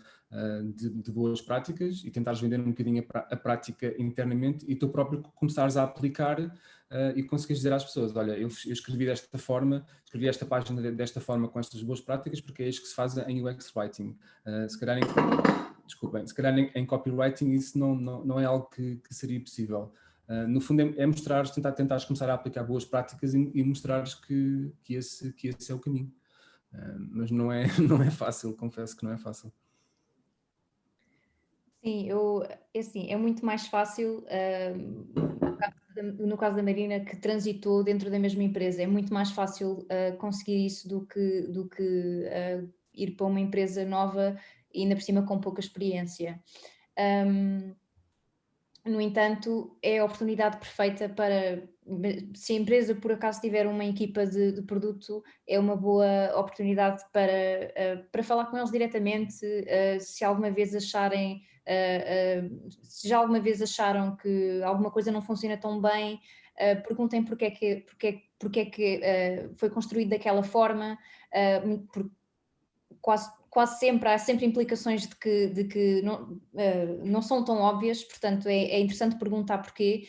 de boas práticas e tentares vender um bocadinho a prática internamente e tu próprio começares a aplicar e conseguires dizer às pessoas, olha, eu escrevi desta forma, escrevi esta página desta forma com estas boas práticas porque é isto que se faz em UX Writing. Se calhar em copywriting isso não é algo que seria possível. No fundo é mostrares, tentares começar a aplicar boas práticas e mostrares que esse é o caminho. Mas não é fácil, confesso que não é fácil. Sim, é muito mais fácil, no caso da Marina, que transitou dentro da mesma empresa, é muito mais fácil conseguir isso do que ir para uma empresa nova e ainda por cima com pouca experiência. No entanto, é a oportunidade perfeita para, se a empresa por acaso tiver uma equipa de produto, é uma boa oportunidade para falar com eles diretamente, se alguma vez acharem, se já alguma vez acharam que alguma coisa não funciona tão bem, perguntem porque é que foi construído daquela forma, porque quase sempre há sempre implicações de que não são tão óbvias, portanto é interessante perguntar porquê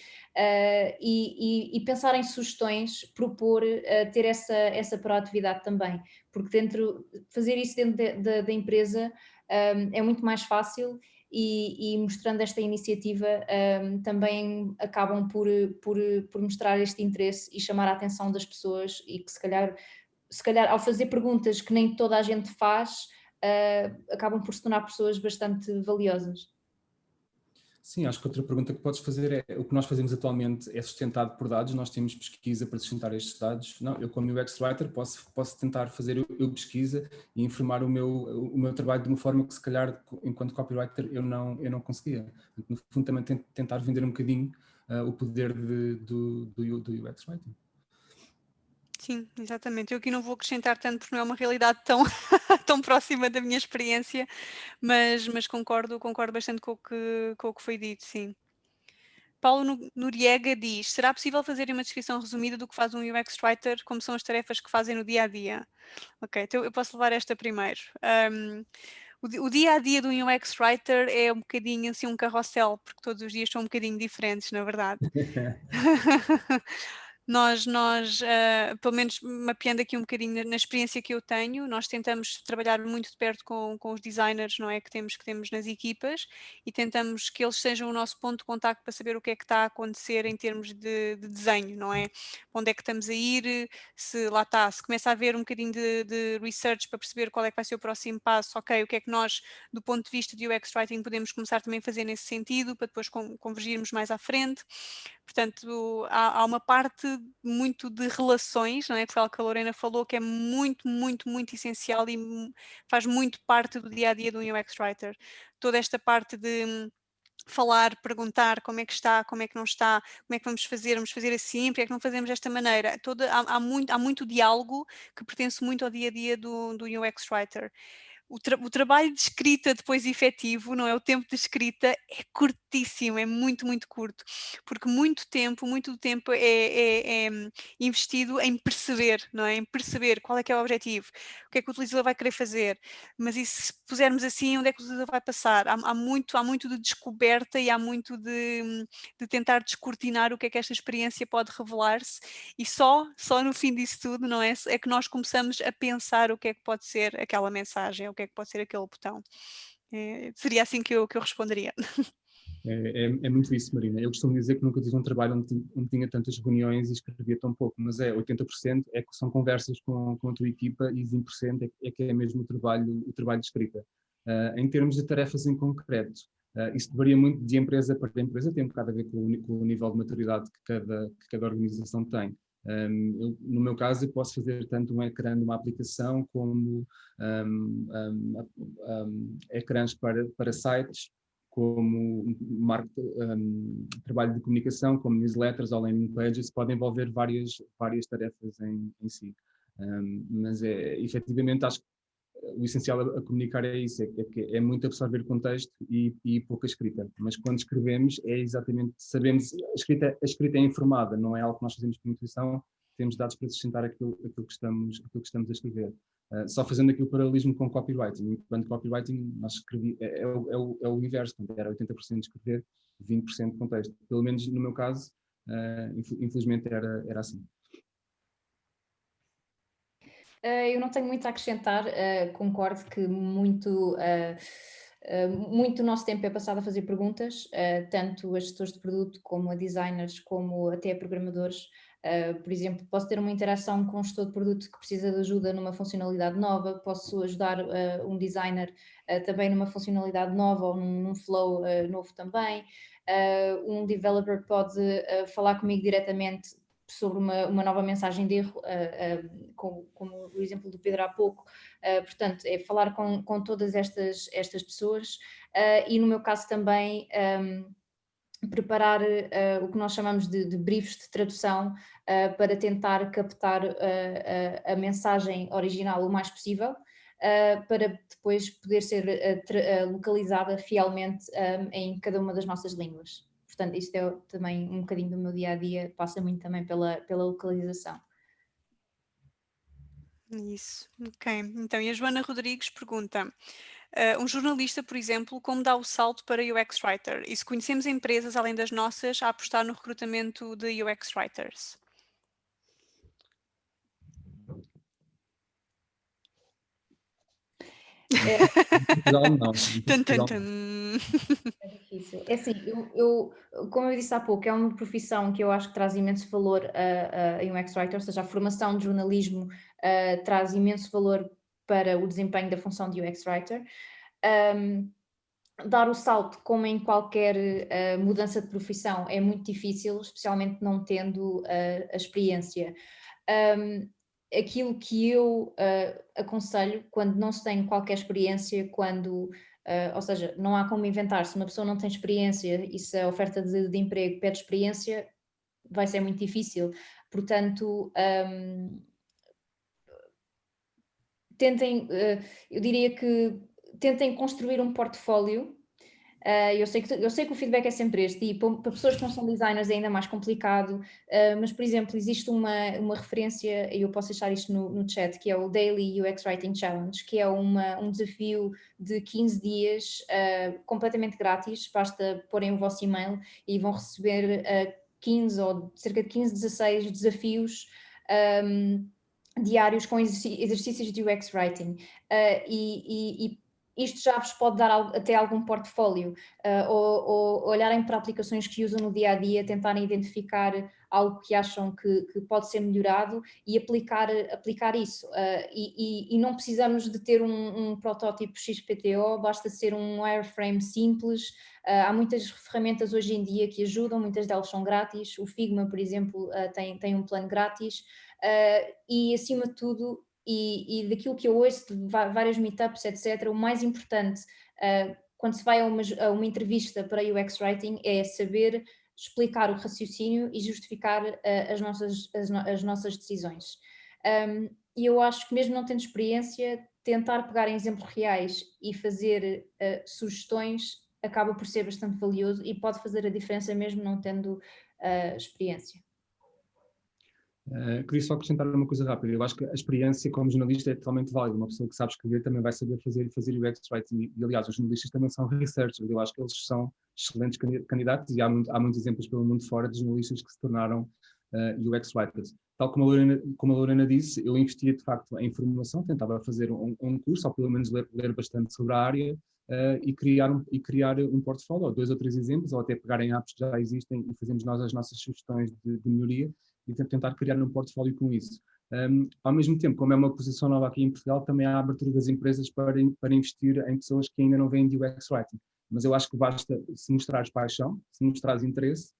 e pensar em sugestões, propor, ter essa proatividade também, porque fazer isso dentro da empresa é muito mais fácil e mostrando esta iniciativa também acabam por mostrar este interesse e chamar a atenção das pessoas e que se calhar ao fazer perguntas que nem toda a gente faz, acabam por se tornar pessoas bastante valiosas. Sim, acho que outra pergunta que podes fazer é o que nós fazemos atualmente é sustentado por dados, nós temos pesquisa para sustentar estes dados. Não, eu como UX Writer posso tentar fazer eu pesquisa e informar o meu trabalho de uma forma que se calhar enquanto copywriter eu não conseguia. No fundo também tentar vender um bocadinho o poder do UX Writing. Sim, exatamente. Eu aqui não vou acrescentar tanto porque não é uma realidade tão, tão próxima da minha experiência, mas concordo bastante com o que foi dito, sim. Paulo Noriega diz: será possível fazer uma descrição resumida do que faz um UX Writer, como são as tarefas que fazem no dia a dia? Ok, então eu posso levar esta primeiro. O dia a dia de um UX Writer é um bocadinho assim um carrossel, porque todos os dias são um bocadinho diferentes, na verdade. Pelo menos mapeando aqui um bocadinho na experiência que eu tenho, nós tentamos trabalhar muito de perto com os designers, não é, que temos nas equipas, e tentamos que eles sejam o nosso ponto de contacto para saber o que é que está a acontecer em termos de desenho, não é? Onde é que estamos a ir, se lá está, se começa a haver um bocadinho de research para perceber qual é que vai ser o próximo passo, ok, o que é que nós, do ponto de vista de UX Writing, podemos começar também a fazer nesse sentido, para depois convergirmos mais à frente. Portanto, há uma parte muito de relações, não é? Que foi algo que a Lorena falou, que é muito, muito, muito essencial e faz muito parte do dia a dia do UX Writer. Toda esta parte de falar, perguntar como é que está, como é que não está, como é que vamos fazer assim, porque é que não fazemos desta maneira. Há muito diálogo que pertence muito ao dia a dia do UX Writer. O trabalho de escrita depois efetivo, não é? O tempo de escrita é curtíssimo, é muito, muito curto, porque muito do tempo é investido em perceber, não é? Em perceber qual é que é o objetivo, o que é que o utilizador vai querer fazer, mas e se pusermos assim, onde é que o utilizador vai passar? Há muito de descoberta e há muito de tentar descortinar o que é que esta experiência pode revelar-se, e só no fim disso tudo, não é? É que nós começamos a pensar o que é que pode ser aquela mensagem, o que é que pode ser aquele botão. Seria assim que eu responderia. É muito isso, Marina. Eu costumo dizer que nunca tive um trabalho onde tinha tantas reuniões e escrevia tão pouco, mas 80% é que são conversas com a tua equipa e 20% é que é mesmo o trabalho de escrita. Em termos de tarefas em concreto, isso varia muito de empresa para empresa, tem um bocado a ver com o nível de maturidade que cada organização tem. No meu caso, eu posso fazer tanto um ecrã de uma aplicação como ecrãs para sites, como trabalho de comunicação, como newsletters ou landing pages, pode envolver várias tarefas em si. Mas efetivamente acho que o essencial a comunicar é isso, é muito absorver contexto e pouca escrita. Mas quando escrevemos é exatamente, sabemos, a escrita é informada, não é algo que nós fazemos por intuição, temos dados para sustentar aquilo que estamos a escrever. Só fazendo aqui o paralelismo com copywriting. Enquanto copywriting, nós é o inverso, era 80% de escrever, 20% de contexto. Pelo menos no meu caso, infelizmente era assim. Eu não tenho muito a acrescentar, concordo que muito do nosso tempo é passado a fazer perguntas, tanto a gestores de produto como a designers, como até a programadores. Por exemplo, posso ter uma interação com um gestor de produto que precisa de ajuda numa funcionalidade nova, posso ajudar um designer também numa funcionalidade nova ou num flow novo também. Um developer pode falar comigo diretamente sobre uma nova mensagem de erro, como o exemplo do Pedro há pouco. Portanto, é falar com todas estas pessoas e no meu caso também preparar o que nós chamamos de briefs de tradução para tentar captar a mensagem original o mais possível, para depois poder ser localizada fielmente em cada uma das nossas línguas. Portanto, isto é também um bocadinho do meu dia-a-dia, passa muito também pela localização. Isso, ok. Então, e a Joana Rodrigues pergunta, um jornalista, por exemplo, como dá o salto para UX Writer? E se conhecemos empresas, além das nossas, a apostar no recrutamento de UX Writers? Portugal não. Tum, tum, Portugal, tum. É difícil. É assim, como eu disse há pouco, é uma profissão que eu acho que traz imenso valor em UX Writer, ou seja, a formação de jornalismo traz imenso valor para o desempenho da função de UX Writer. Dar o salto, como em qualquer mudança de profissão, é muito difícil, especialmente não tendo a experiência. Aquilo que eu aconselho, quando não se tem qualquer experiência, ou seja, não há como inventar, se uma pessoa não tem experiência e se a oferta de emprego pede experiência, vai ser muito difícil. Portanto, eu diria que tentem construir um portfólio. Eu sei que o feedback é sempre este, e para pessoas que não são designers é ainda mais complicado, mas, por exemplo, existe uma referência, e eu posso deixar isto no chat, que é o Daily UX Writing Challenge, que é um desafio de 15 dias completamente grátis, basta porem o vosso e-mail e vão receber 15 ou cerca de 15, 16 desafios diários com exercícios de UX Writing. E isto já vos pode dar até algum portfólio, ou olharem para aplicações que usam no dia a dia, tentarem identificar algo que acham que pode ser melhorado e aplicar isso. E não precisamos de ter um protótipo XPTO, basta ser um wireframe simples. Há muitas ferramentas hoje em dia que ajudam, muitas delas são grátis. O Figma, por exemplo, tem um plano grátis. E acima de tudo, e daquilo que eu ouço de vários meetups, etc., o mais importante quando se vai a uma entrevista para UX Writing é saber explicar o raciocínio e justificar as nossas decisões. E eu acho que mesmo não tendo experiência, tentar pegar em exemplos reais e fazer sugestões acaba por ser bastante valioso e pode fazer a diferença mesmo não tendo experiência. Queria só acrescentar uma coisa rápida. Eu acho que a experiência como jornalista é totalmente válida. Uma pessoa que sabe escrever também vai saber fazer UX Writing. E, aliás, os jornalistas também são researchers. Eu acho que eles são excelentes candidatos e há muitos exemplos pelo mundo fora de jornalistas que se tornaram UX Writers. Tal como a Lorena disse, eu investia de facto em formação, tentava fazer um curso, ou pelo menos ler bastante sobre a área e criar um portfólio, ou 2 ou 3 exemplos, ou até pegar em apps que já existem e fazermos nós as nossas sugestões de melhoria e tentar criar um portfólio com isso. Ao mesmo tempo, como é uma posição nova aqui em Portugal, também há a abertura das empresas para investir em pessoas que ainda não vêm de UX Writing. Mas eu acho que basta, se mostrares paixão, se mostrares interesse,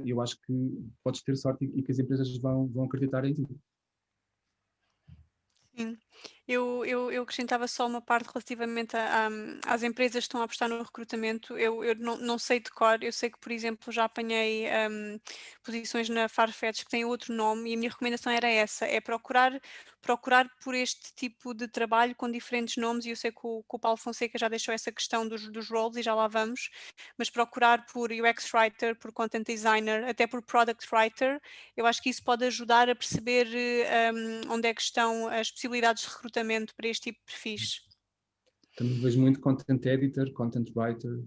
eu acho que podes ter sorte e que as empresas vão acreditar em ti. Sim, eu acrescentava só uma parte relativamente às empresas que estão a apostar no recrutamento. Eu não sei de cor, eu sei que, por exemplo, já apanhei posições na Farfetch que têm outro nome e a minha recomendação era essa, é procurar por este tipo de trabalho com diferentes nomes, e eu sei que o Paulo Fonseca já deixou essa questão dos roles e já lá vamos, mas procurar por UX Writer, por Content Designer, até por Product Writer. Eu acho que isso pode ajudar a perceber onde é que estão as possibilidades de recrutamento para este tipo de perfis. Também vejo muito Content Editor, Content Writer.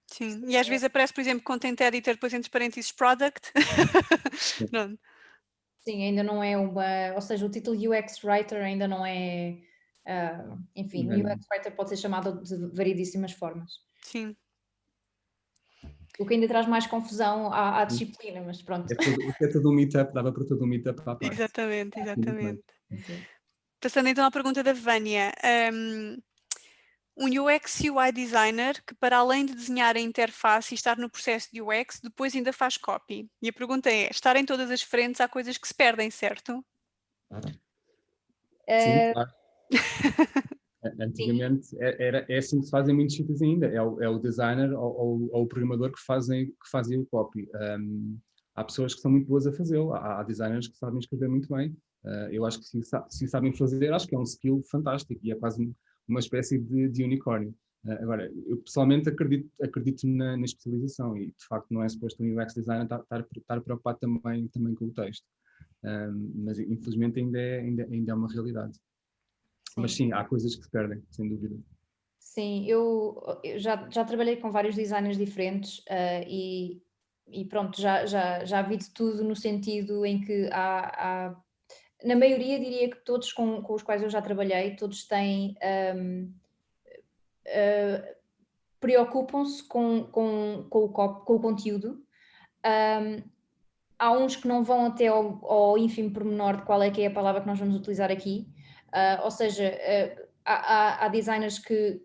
Sim, e às vezes aparece, por exemplo, Content Editor, depois entre parênteses Product. Não. Sim, ainda não é ou seja, o título UX Writer ainda não é, enfim, UX Writer pode ser chamado de variedíssimas formas. Sim. O que ainda traz mais confusão à disciplina, mas pronto. É todo um meetup, dava para todo um meetup à parte. Exatamente. Okay. Passando então à pergunta da Vânia. Um UX UI designer que, para além de desenhar a interface e estar no processo de UX, depois ainda faz copy. E a pergunta é: estar em todas as frentes, há coisas que se perdem, certo? Sim, claro. Antigamente é assim que se fazem muitos sítios ainda. É o designer ou o programador que fazem o copy. Há pessoas que são muito boas a fazê-lo. Há designers que sabem escrever muito bem. Eu acho que se sabem fazer, acho que é um skill fantástico e é quase uma espécie de unicórnio. Agora, eu pessoalmente acredito na especialização e, de facto, não é suposto um UX designer estar preocupado também com o texto. Mas, infelizmente, ainda é uma realidade. Sim. Mas sim, há coisas que se perdem, sem dúvida. Sim, eu já trabalhei com vários designers diferentes e pronto, já vi de tudo no sentido em que na maioria diria que todos com os quais eu já trabalhei, todos têm preocupam-se com o conteúdo. Há uns que não vão até ao ínfimo pormenor de qual é que é a palavra que nós vamos utilizar aqui, ou seja, há designers que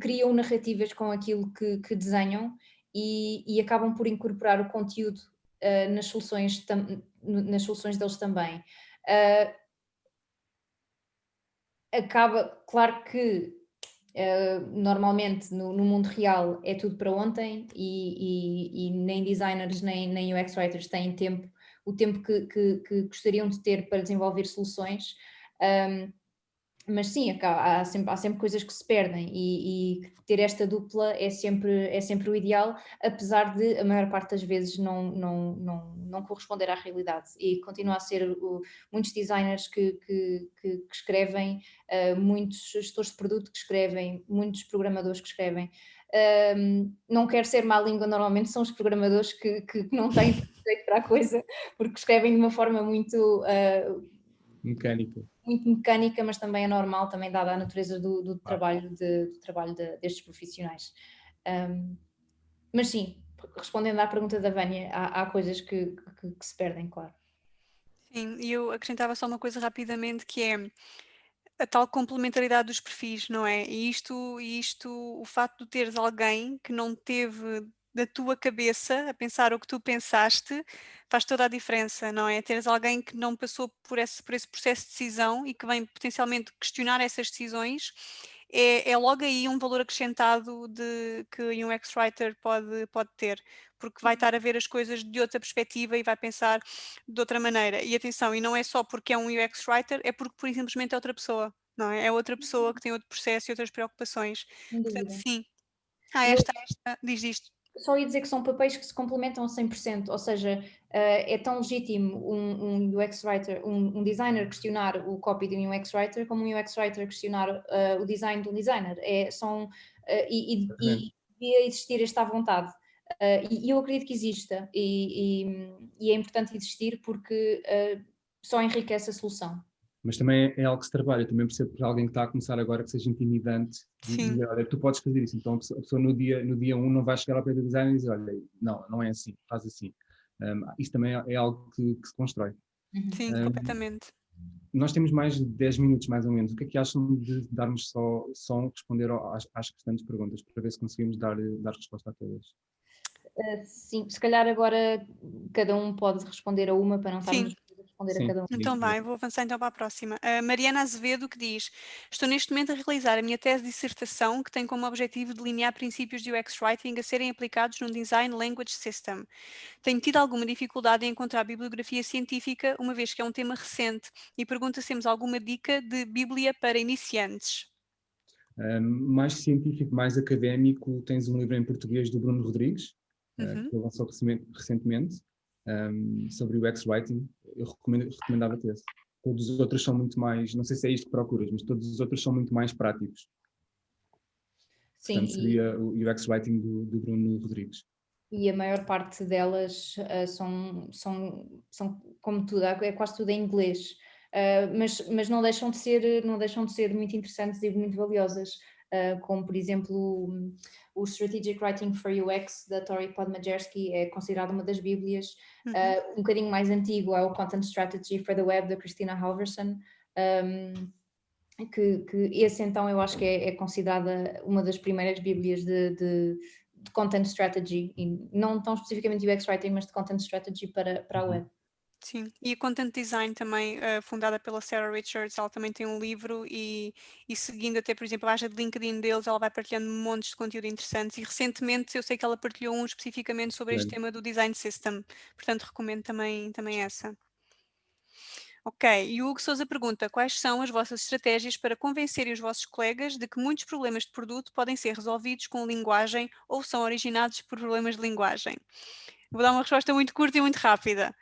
criam narrativas com aquilo que desenham e acabam por incorporar o conteúdo nas soluções deles também. Claro que normalmente no mundo real é tudo para ontem e nem designers nem UX writers têm o tempo que gostariam de ter para desenvolver soluções, mas sim, há sempre coisas que se perdem e ter esta dupla é sempre o ideal, apesar de a maior parte das vezes não corresponder à realidade e continua a ser muitos designers que escrevem, muitos gestores de produto que escrevem, muitos programadores que escrevem, Não quero ser má língua, normalmente são os programadores que não têm jeito para a coisa, porque escrevem de uma forma muito Mecânica. muito mecânica, mas também é normal, também dada a natureza do trabalho, destes profissionais. Mas sim, respondendo à pergunta da Vânia, há coisas que se perdem, claro. Sim, e eu acrescentava só uma coisa rapidamente, que é a tal complementaridade dos perfis, não é? E isto, o facto de teres alguém que não teve da tua cabeça a pensar o que tu pensaste, faz toda a diferença, não é? Teres alguém que não passou por esse processo de decisão e que vem potencialmente questionar essas decisões, é logo aí um valor acrescentado que um UX-writer pode ter, porque vai estar a ver as coisas de outra perspectiva e vai pensar de outra maneira. E atenção, e não é só porque é um UX writer, é porque por simplesmente é outra pessoa, não é? É outra pessoa que tem outro processo e outras preocupações. Sem Portanto, dúvida. sim. Eu Diz isto. só ia dizer que são papéis que se complementam a 100%, ou seja, é tão legítimo um UX writer, um designer questionar o copy de um UX writer, como um UX writer questionar o design de um designer. E devia existir esta vontade. E eu acredito que exista, e é importante existir porque só enriquece a solução. Mas também é algo que se trabalha. Eu também percebo que alguém que está a começar agora que seja intimidante Sim. dizer, olha, tu podes fazer isso. Então a pessoa no dia 1 não vai chegar ao pé do designer e dizer, olha, não é assim, faz assim. Isso também é algo que se constrói. Sim, completamente. Nós temos mais de 10 minutos, mais ou menos. O que é que acham de darmos só responder às restantes perguntas, para ver se conseguimos dar resposta a todas? Sim, se calhar agora cada um pode responder a uma para não estarmos a responder a Sim. cada um. Então vai, vou avançar então para a próxima. A Mariana Azevedo que diz: estou neste momento a realizar a minha tese de dissertação que tem como objetivo delinear princípios de UX Writing a serem aplicados no Design Language System. Tenho tido alguma dificuldade em encontrar bibliografia científica, uma vez que é um tema recente, e pergunta se temos alguma dica de bíblia para iniciantes. Mais científico, mais académico, tens um livro em português do Bruno Rodrigues, Uhum. que lançou recentemente, sobre o UX Writing. Eu recomendava-te esse. Todos os outros são muito mais, não sei se é isto que procuras, mas todos os outros são muito mais práticos. Sim, Portanto, seria o UX Writing do Bruno Rodrigues. e a maior parte delas são como tudo, é quase tudo em inglês, mas não deixam de ser muito interessantes e muito valiosas, como por exemplo o Strategic Writing for UX da Tori Podmajersky é considerado uma das bíblias. Um bocadinho mais antigo é o Content Strategy for the Web da Christina Halverson, que esse então eu acho que é considerada uma das primeiras bíblias de content strategy, e não tão especificamente UX writing, mas de content strategy para a web. Sim, e a Content Design também, fundada pela Sarah Richards, ela também tem um livro e seguindo até, por exemplo, a página de LinkedIn deles, ela vai partilhando montes de conteúdo interessantes e recentemente eu sei que ela partilhou um especificamente sobre este tema do Design System, portanto recomendo também essa. Ok, e o Hugo Sousa pergunta: quais são as vossas estratégias para convencerem os vossos colegas de que muitos problemas de produto podem ser resolvidos com linguagem ou são originados por problemas de linguagem? Vou dar uma resposta muito curta e muito rápida.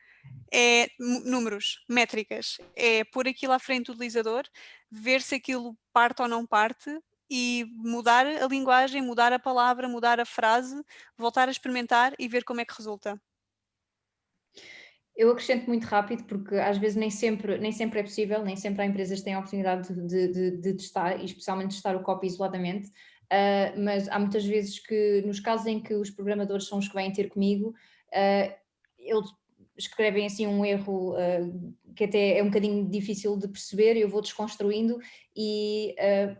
É números, métricas, é pôr aquilo à frente do utilizador, ver se aquilo parte ou não parte e mudar a linguagem, mudar a palavra, mudar a frase, voltar a experimentar e ver como é que resulta. Eu acrescento muito rápido porque às vezes nem sempre é possível, nem sempre há empresas que têm a oportunidade de testar, e especialmente testar o copy isoladamente, mas há muitas vezes que nos casos em que os programadores são os que vêm ter comigo, eles escrevem assim um erro que até é um bocadinho difícil de perceber, e eu vou desconstruindo e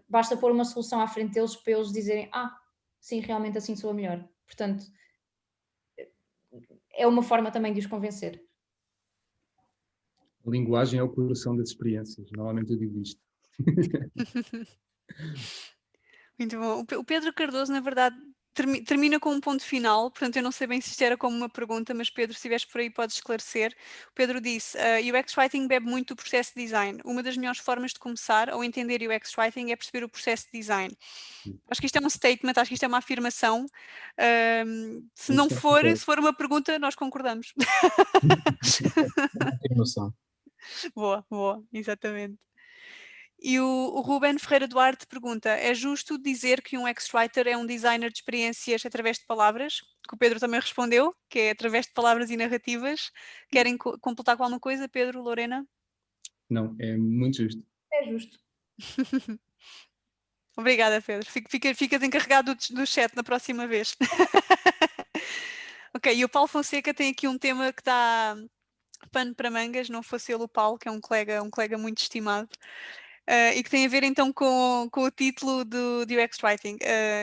basta pôr uma solução à frente deles para eles dizerem, sim, realmente assim sou a melhor. Portanto, é uma forma também de os convencer. A linguagem é o coração das experiências. Normalmente eu digo isto. Muito bom. O Pedro Cardoso, na verdade, termina com um ponto final, portanto eu não sei bem se isto era como uma pergunta, mas Pedro, se estiveres por aí podes esclarecer. O Pedro disse, UX Writing bebe muito do processo de design. Uma das melhores formas de começar ou entender UX Writing é perceber o processo de design. Acho que isto é um statement, acho que isto é uma afirmação. Se não for, se for uma pergunta, nós concordamos. Afirmação. Boa, exatamente. E o Ruben Ferreira Duarte pergunta, é justo dizer que um UX-Writer é um designer de experiências através de palavras? Que o Pedro também respondeu, que é através de palavras e narrativas. Querem completar com alguma coisa, Pedro, Lorena? Não, é muito justo. É justo. Obrigada, Pedro. Ficas encarregado do chat na próxima vez. Ok, e o Paulo Fonseca tem aqui um tema que dá pano para mangas, não fosse ele o Paulo, que é um colega muito estimado. E que tem a ver então com o título do UX Writing.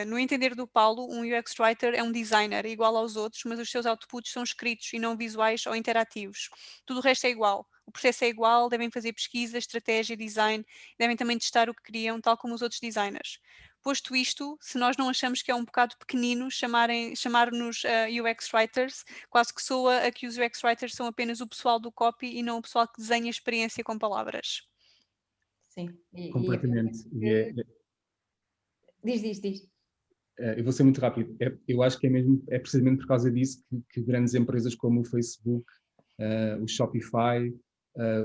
No entender do Paulo, um UX Writer é um designer igual aos outros, mas os seus outputs são escritos e não visuais ou interativos. Tudo o resto é igual. O processo é igual, devem fazer pesquisa, estratégia, design, devem também testar o que criam, tal como os outros designers. Posto isto, se nós não achamos que é um bocado pequenino chamar-nos UX Writers, quase que soa a que os UX Writers são apenas o pessoal do copy e não o pessoal que desenha a experiência com palavras. Sim. Completamente. Diz. Eu vou ser muito rápido. Eu acho que é precisamente por causa disso que grandes empresas como o Facebook, o Shopify,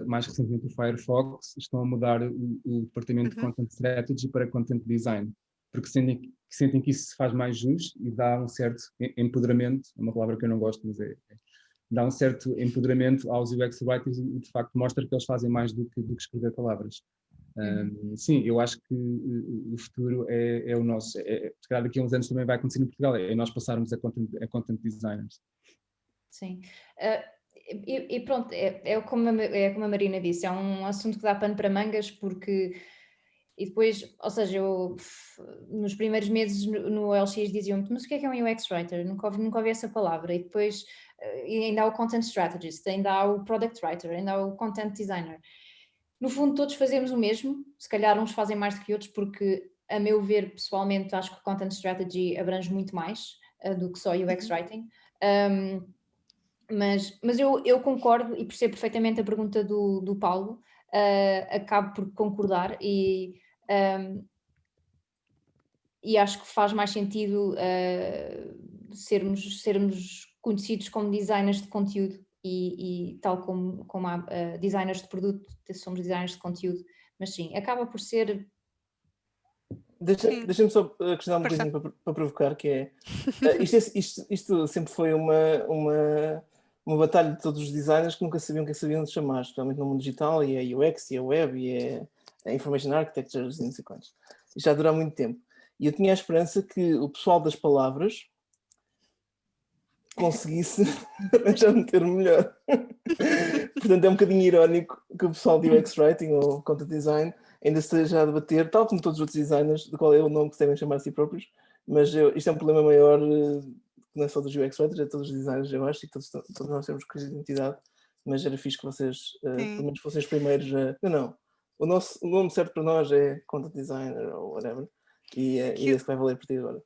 mais recentemente o Firefox, estão a mudar o departamento de Content Strategy para Content Design, porque sentem que isso se faz mais justo e dá um certo empoderamento, é uma palavra que eu não gosto, mas dá um certo empoderamento aos UX Writers e de facto mostra que eles fazem mais do que escrever palavras. Sim, eu acho que o futuro é o nosso. Se calhar daqui a uns anos também vai acontecer em Portugal, é nós passarmos a content designers. Sim. E pronto, é como a Marina disse, é um assunto que dá pano para mangas, porque. E depois, ou seja, nos primeiros meses no LX diziam-me, mas o que é um UX Writer? Nunca ouvi essa palavra. E depois ainda há o Content Strategist, ainda há o Product Writer, ainda há o Content Designer. No fundo, todos fazemos o mesmo, se calhar uns fazem mais do que outros, porque, a meu ver, pessoalmente, acho que o Content Strategy abrange muito mais do que só UX Writing. Mas eu concordo e percebo perfeitamente a pergunta do Paulo, acabo por concordar e acho que faz mais sentido sermos conhecidos como designers de conteúdo e tal como há designers de produto, somos designers de conteúdo, mas sim, acaba por ser... Deixa-me só acrescentar uma coisinha para provocar, que é isto sempre foi uma batalha de todos os designers que nunca sabiam o que sabiam de chamar, especialmente no mundo digital, e é UX, e é web, e é Information Architecture, e não sei quantos. Isto já dura muito tempo. E eu tinha a esperança que o pessoal das palavras conseguisse arranjar um termo melhor. Portanto, é um bocadinho irónico que o pessoal de UX Writing ou Content Design ainda esteja a debater, tal como todos os outros designers, de qual é o nome que se devem chamar a si próprios, mas isto é um problema maior, não é só dos UX Writers, é de todos os designers, eu acho, e todos nós temos crise de identidade, mas era fixe que vocês, pelo menos fossem os primeiros a... Não, o nome certo para nós é Content Designer ou whatever, e é esse que vai valer por ti agora.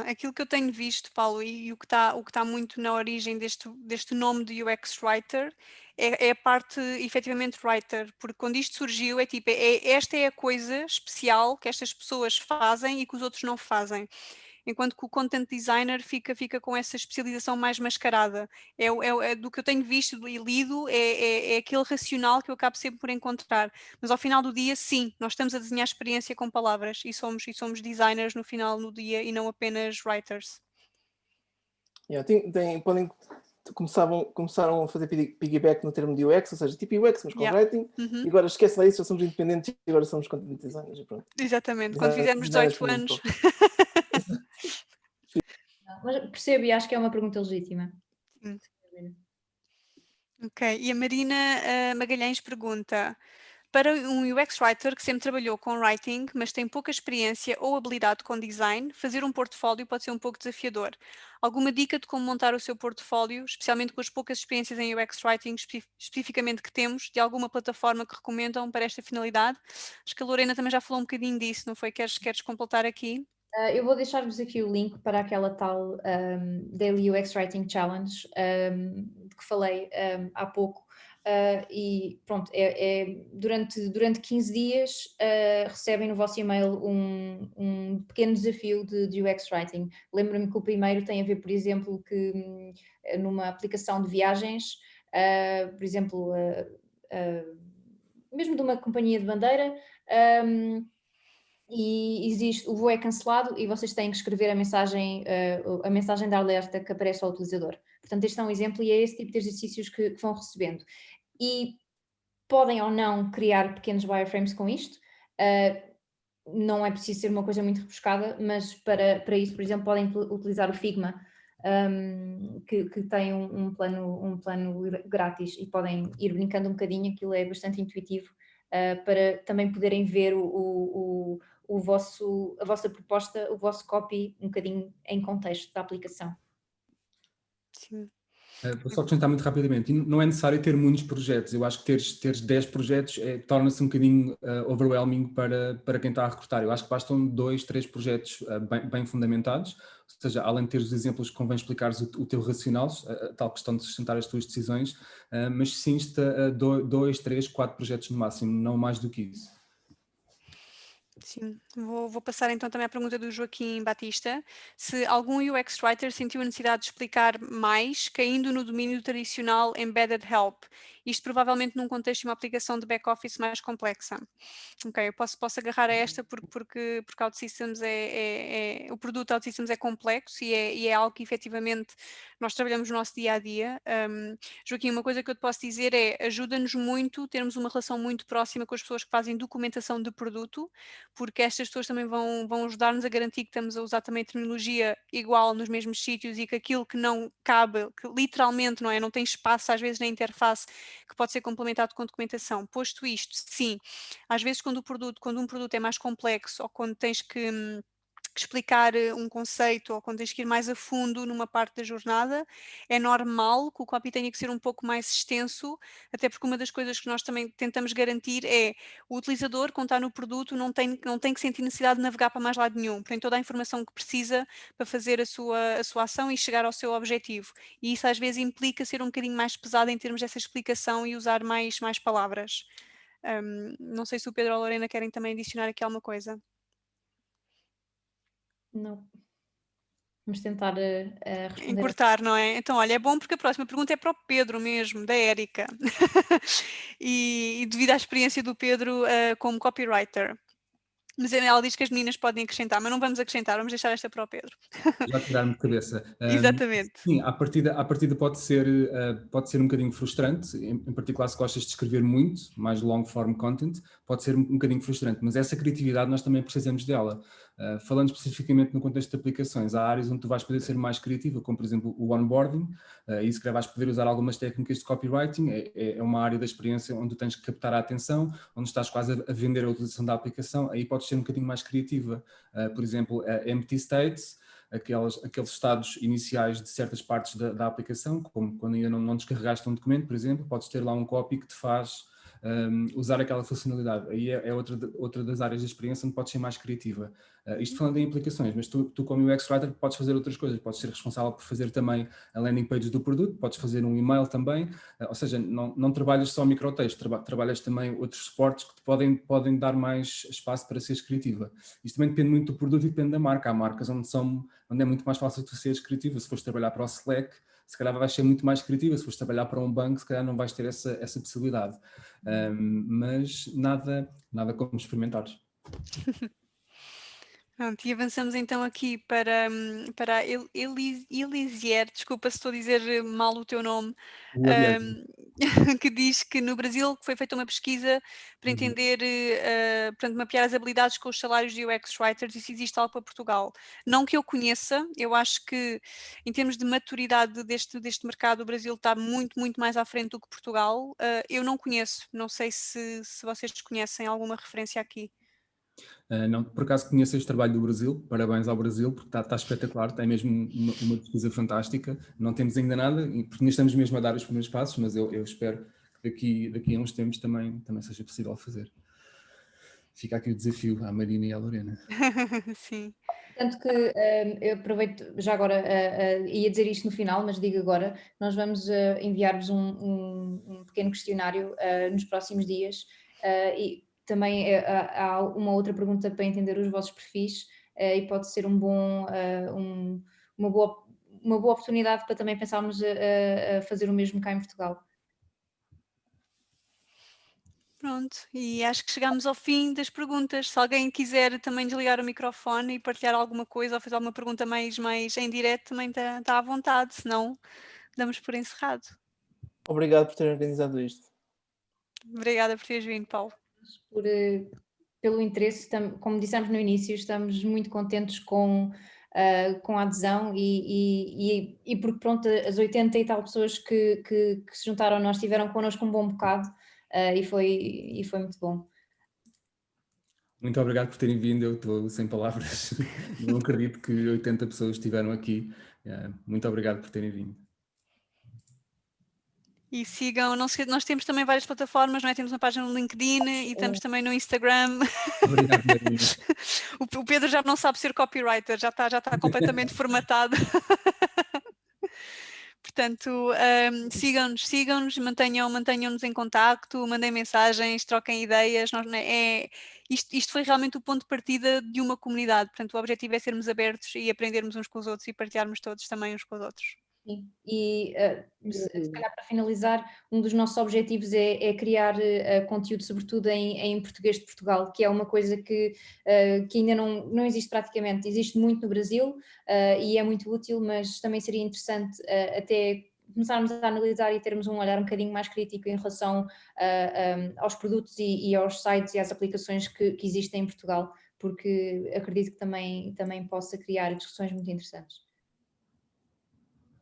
Aquilo que eu tenho visto, Paulo, e o que está muito na origem deste nome de UX Writer é a parte efetivamente writer, porque quando isto surgiu é tipo, esta é a coisa especial que estas pessoas fazem e que os outros não fazem. Enquanto que o content designer fica com essa especialização mais mascarada. Do que eu tenho visto e lido, é aquele racional que eu acabo sempre por encontrar. Mas ao final do dia, sim, nós estamos a desenhar experiência com palavras e somos designers no final do dia e não apenas writers. Começaram a fazer piggyback no termo de UX, ou seja, tipo UX, mas com writing, e agora esquece lá isso, já somos independentes e agora somos content designers. E pronto. Exatamente, quando fizermos 18 anos. Mas percebo e acho que é uma pergunta legítima. Ok, e a Marina Magalhães pergunta: para um UX Writer que sempre trabalhou com writing, mas tem pouca experiência ou habilidade com design, fazer um portfólio pode ser um pouco desafiador. Alguma dica de como montar o seu portfólio, especialmente com as poucas experiências em UX Writing especificamente que temos, de alguma plataforma que recomendam para esta finalidade? Acho que a Lorena também já falou um bocadinho disso, não foi? Queres completar aqui? Eu vou deixar-vos aqui o link para aquela tal Daily UX Writing Challenge de que falei há pouco. E pronto, durante 15 dias recebem no vosso e-mail um pequeno desafio de UX Writing. Lembro-me que o primeiro tem a ver, por exemplo, que numa aplicação de viagens, por exemplo, mesmo de uma companhia de bandeira, e existe, o voo é cancelado e vocês têm que escrever a mensagem de alerta que aparece ao utilizador. Portanto, este é um exemplo e é esse tipo de exercícios que vão recebendo. E podem ou não criar pequenos wireframes com isto. Não é preciso ser uma coisa muito rebuscada, mas para isso, por exemplo, podem utilizar o Figma, que tem um plano grátis e podem ir brincando um bocadinho, aquilo é bastante intuitivo, para também poderem ver a vossa proposta, o vosso copy um bocadinho em contexto da aplicação. Sim. Vou só acrescentar muito rapidamente, e não é necessário ter muitos projetos, eu acho que teres 10 projetos torna-se um bocadinho overwhelming para quem está a recrutar. Eu acho que bastam 2, 3 projetos bem fundamentados, ou seja, além de teres os exemplos, convém explicares o teu racional, a tal questão de sustentar as tuas decisões, mas sim, 2, 3, 4 projetos no máximo, não mais do que isso. Sim, vou passar então também à pergunta do Joaquim Batista. Se algum UX Writer sentiu a necessidade de explicar mais, caindo no domínio tradicional Embedded Help, isto provavelmente num contexto de uma aplicação de back-office mais complexa. Ok, eu posso agarrar a esta porque OutSystems o produto OutSystems é complexo e é algo que efetivamente nós trabalhamos no nosso dia-a-dia. Joaquim, uma coisa que eu te posso dizer é, ajuda-nos muito termos uma relação muito próxima com as pessoas que fazem documentação de produto, porque estas pessoas também vão ajudar-nos a garantir que estamos a usar também terminologia igual nos mesmos sítios e que aquilo que não cabe, que literalmente não tem espaço às vezes na interface, que pode ser complementado com documentação. Posto isto, sim, às vezes quando um produto é mais complexo ou quando tens que explicar um conceito ou quando tens que ir mais a fundo numa parte da jornada, é normal que o copy tenha que ser um pouco mais extenso, até porque uma das coisas que nós também tentamos garantir é o utilizador, quando está no produto, não tem que sentir necessidade de navegar para mais lado nenhum, tem toda a informação que precisa para fazer a sua ação e chegar ao seu objetivo. E isso às vezes implica ser um bocadinho mais pesado em termos dessa explicação e usar mais palavras. Não sei se o Pedro ou a Lorena querem também adicionar aqui alguma coisa. Não. Vamos tentar responder. Encurtar, não é? Então, olha, é bom porque a próxima pergunta é para o Pedro mesmo, da Érica. E devido à experiência do Pedro como copywriter. Mas ela diz que as meninas podem acrescentar, mas não vamos acrescentar, vamos deixar esta para o Pedro. Já tirar-me de cabeça. Exatamente. Sim, à partida pode ser um bocadinho frustrante, em particular se gostas de escrever muito, mais long form content, pode ser um bocadinho frustrante, mas essa criatividade nós também precisamos dela. Falando especificamente no contexto de aplicações, há áreas onde tu vais poder ser mais criativa, como por exemplo o onboarding, e se calhar vais poder usar algumas técnicas de copywriting, é uma área da experiência onde tu tens que captar a atenção, onde estás quase a vender a utilização da aplicação, aí podes ser um bocadinho mais criativa. Por exemplo, empty states, aqueles estados iniciais de certas partes da aplicação, como quando ainda não descarregaste um documento, por exemplo, podes ter lá um copy que te faz usar aquela funcionalidade. Aí é outra das áreas da experiência onde podes ser mais criativa. Isto falando em aplicações, mas tu como UX Writer podes fazer outras coisas, podes ser responsável por fazer também a landing page do produto, podes fazer um e-mail também, ou seja, não trabalhas só microtexto, trabalhas também outros suportes que te podem dar mais espaço para seres criativa. Isto também depende muito do produto e depende da marca. Há marcas onde é muito mais fácil tu seres criativa. Se fores trabalhar para o Slack, se calhar vais ser muito mais criativa. Se fores trabalhar para um banco, se calhar não vais ter essa possibilidade. Mas nada como experimentar. Pronto, e avançamos então aqui para Elisier, desculpa se estou a dizer mal o teu nome, que diz que no Brasil foi feita uma pesquisa para entender, portanto, mapear as habilidades com os salários de UX Writers e se existe algo para Portugal. Não que eu conheça, eu acho que em termos de maturidade deste mercado, o Brasil está muito, muito mais à frente do que Portugal. Eu não conheço, não sei se vocês conhecem alguma referência aqui. Não, por acaso conheço este trabalho do Brasil, parabéns ao Brasil, porque está espetacular, tem mesmo uma pesquisa fantástica, não temos ainda nada, porque ainda estamos mesmo a dar os primeiros passos, mas eu espero que daqui a uns tempos também seja possível fazer. Fica aqui o desafio à Marina e à Lorena. Sim. Tanto que eu aproveito já agora, ia dizer isto no final, mas digo agora, nós vamos enviar-vos um pequeno questionário nos próximos dias e também há uma outra pergunta para entender os vossos perfis e pode ser uma boa oportunidade para também pensarmos a fazer o mesmo cá em Portugal. Pronto, e acho que chegamos ao fim das perguntas. Se alguém quiser também desligar o microfone e partilhar alguma coisa ou fazer alguma pergunta mais em direto, também está à vontade, senão damos por encerrado. Obrigado por terem organizado isto. Obrigada por teres vindo, Paulo. Pelo interesse, como dissemos no início, estamos muito contentes com a adesão e porque pronto, as 80 e tal pessoas que se juntaram a nós estiveram connosco um bom bocado e foi muito bom. Muito obrigado por terem vindo, eu estou sem palavras, não acredito que 80 pessoas estiveram aqui. Muito obrigado por terem vindo. E sigam, nós temos também várias plataformas, não é? Temos uma página no LinkedIn e estamos também no Instagram. Obrigado, Maria. O Pedro já não sabe ser copywriter, já está completamente formatado. Portanto, sigam-nos, mantenham-nos em contacto, mandem mensagens, troquem ideias. Isto foi realmente o ponto de partida de uma comunidade. Portanto, o objetivo é sermos abertos e aprendermos uns com os outros e partilharmos todos também uns com os outros. Sim. E se calhar para finalizar, um dos nossos objetivos é criar conteúdo, sobretudo em português de Portugal, que é uma coisa que ainda não existe praticamente, existe muito no Brasil e é muito útil, mas também seria interessante até começarmos a analisar e termos um olhar um bocadinho mais crítico em relação aos produtos e aos sites e às aplicações que existem em Portugal, porque acredito que também possa criar discussões muito interessantes.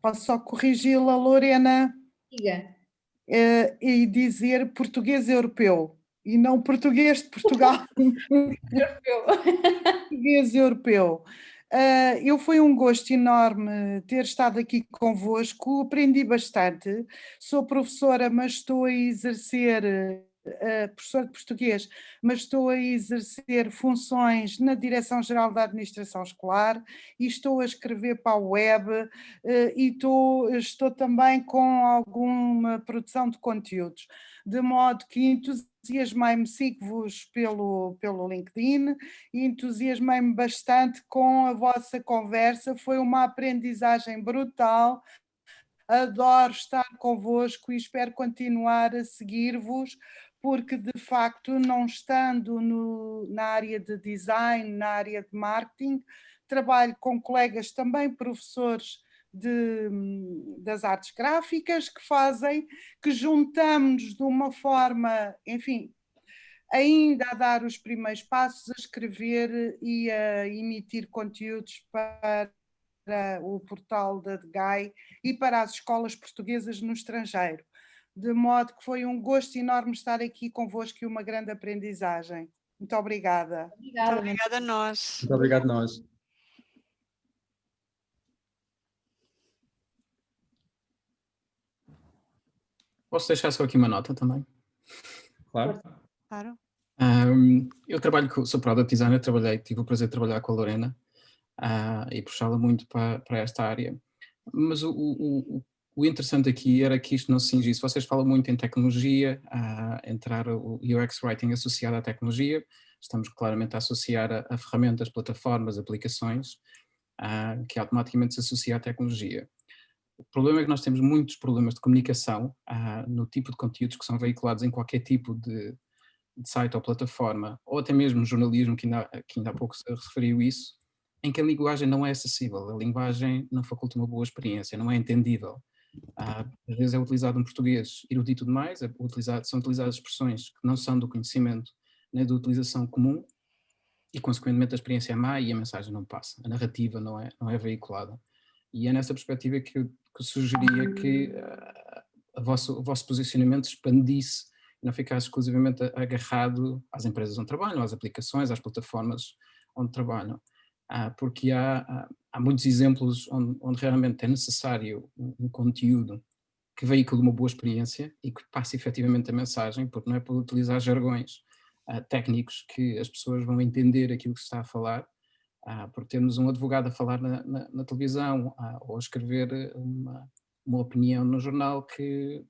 Posso só corrigi-la, Lorena, Diga. e dizer português europeu e não português de Portugal. Português europeu. Foi um gosto enorme ter estado aqui convosco, aprendi bastante. Sou professora, mas estou a exercer, professora de português, mas estou a exercer funções na Direção-Geral da Administração Escolar e estou a escrever para a web e estou também com alguma produção de conteúdos, de modo que entusiasmei-me, sigo-vos pelo LinkedIn e entusiasmei-me bastante com a vossa conversa, foi uma aprendizagem brutal. Adoro estar convosco e espero continuar a seguir-vos, porque de facto, não estando na área de design, na área de marketing, trabalho com colegas também professores das artes gráficas que juntamos de uma forma, enfim, ainda a dar os primeiros passos, a escrever e a emitir conteúdos para o portal da DGAI e para as escolas portuguesas no estrangeiro. De modo que foi um gosto enorme estar aqui convosco e uma grande aprendizagem. Muito obrigada. Muito obrigada a nós. Muito obrigado a nós. Posso deixar só aqui uma nota também? Claro. Claro. Eu sou product designer, tive o prazer de trabalhar com a Lorena e puxá-la muito para esta área. Mas o interessante aqui era que isto não se cingisse. Vocês falam muito em tecnologia, entrar o UX Writing associado à tecnologia. Estamos claramente a associar a ferramentas, plataformas, aplicações, que automaticamente se associa à tecnologia. O problema é que nós temos muitos problemas de comunicação no tipo de conteúdos que são veiculados em qualquer tipo de site ou plataforma, ou até mesmo jornalismo, que ainda há pouco se referiu isso, em que a linguagem não é acessível, a linguagem não faculta uma boa experiência, não é entendível. Às vezes é utilizado um português erudito demais, são utilizadas expressões que não são do conhecimento nem da utilização comum e, consequentemente, a experiência é má e a mensagem não passa, a narrativa não é veiculada. E é nessa perspectiva que eu sugeria que o vosso posicionamento expandisse e não ficasse exclusivamente agarrado às empresas onde trabalham, às aplicações, às plataformas onde trabalham. Porque há muitos exemplos onde realmente é necessário um conteúdo que veicule uma boa experiência e que passe efetivamente a mensagem, porque não é por utilizar jargões técnicos que as pessoas vão entender aquilo que se está a falar, porque temos um advogado a falar na televisão ou a escrever uma opinião no jornal que,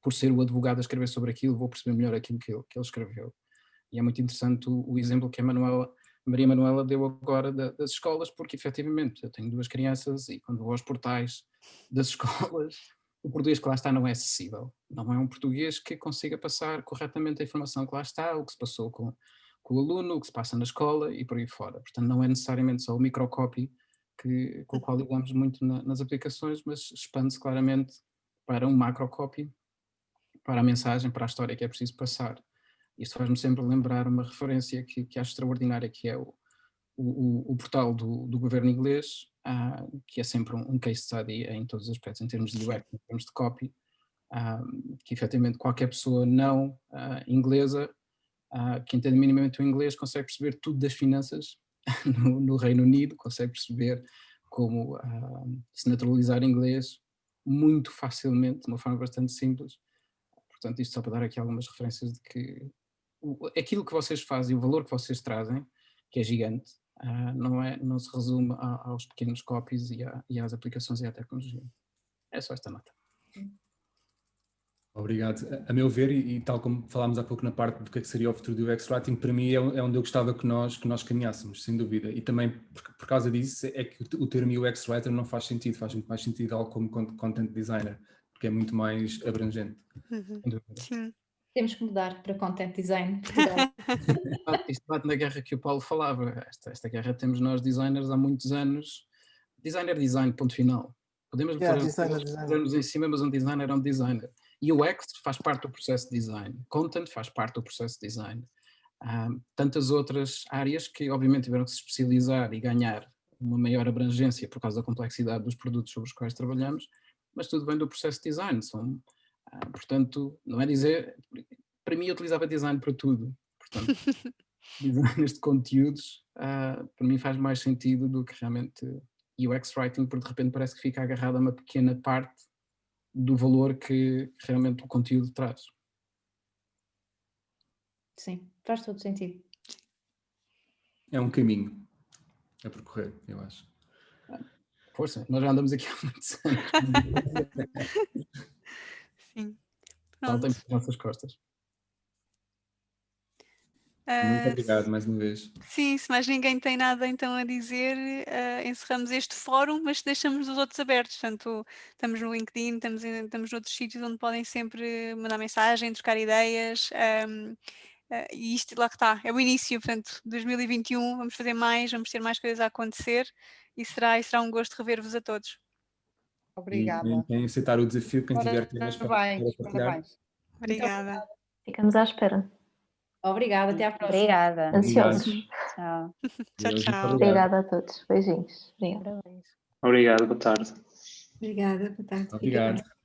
por ser o advogado a escrever sobre aquilo, vou perceber melhor aquilo que ele escreveu. E é muito interessante o exemplo que a Maria Manuela deu agora das escolas, porque efetivamente eu tenho 2 crianças e quando vou aos portais das escolas o português que lá está não é acessível. Não é um português que consiga passar corretamente a informação que lá está, o que se passou com o aluno, o que se passa na escola e por aí fora. Portanto, não é necessariamente só o microcopy com o qual lidamos muito nas aplicações, mas expande-se claramente para um macrocopy, para a mensagem, para a história que é preciso passar. Isto faz-me sempre lembrar uma referência que acho extraordinária, que é o portal do governo inglês, que é sempre um case study em todos os aspectos, em termos de UX, em termos de copy, que efetivamente qualquer pessoa não inglesa, que entende minimamente o inglês, consegue perceber tudo das finanças no Reino Unido, consegue perceber como se naturalizar inglês muito facilmente, de uma forma bastante simples. Portanto, isto só para dar aqui algumas referências de que aquilo que vocês fazem, o valor que vocês trazem, que é gigante, não se resume aos pequenos copies e às aplicações e à tecnologia. É só esta nota. Obrigado. A meu ver, e tal como falámos há pouco na parte do que seria o futuro do UX Writing, para mim é onde eu gostava que nós caminhássemos, sem dúvida. E também por causa disso é que o termo UX Writer não faz sentido, faz muito mais sentido algo como Content Designer, porque é muito mais abrangente. Sim. Temos que mudar para Content Design. Isto bate na guerra que o Paulo falava. Esta guerra temos nós designers há muitos anos. Design, ponto final. Podemos fazer em cima, mas um designer é um designer. E o UX faz parte do processo de design. Content faz parte do processo de design. Há tantas outras áreas que obviamente tiveram que se especializar e ganhar uma maior abrangência por causa da complexidade dos produtos sobre os quais trabalhamos, mas tudo vem do processo de design. Portanto, não é dizer... Para mim, eu utilizava design para tudo. Portanto, designers de conteúdos, para mim faz mais sentido do que realmente UX Writing, porque de repente parece que fica agarrado a uma pequena parte do valor que realmente o conteúdo traz. Sim, faz todo sentido. É um caminho a percorrer, eu acho. Força, nós já andamos aqui há muitos anos. Sim. Saltem para as nossas costas. Muito obrigado mais uma vez. Sim, se mais ninguém tem nada então a dizer, encerramos este fórum, mas deixamos os outros abertos. Portanto, estamos no LinkedIn, estamos noutros sítios onde podem sempre mandar mensagem, trocar ideias. E isto, lá que está, é o início, portanto, 2021, vamos fazer mais, vamos ter mais coisas a acontecer e será um gosto rever-vos a todos. Obrigada. E quem aceitar o desafio, quem tiver temas para partilhar. Parabéns. Obrigada. Ficamos à espera. Obrigada, até à próxima. Obrigada. Ansiosos. Tchau. Tchau, tchau. Obrigada a todos. Beijinhos. Obrigada. Parabéns. Obrigado, boa tarde. Obrigada, boa tarde. Obrigado.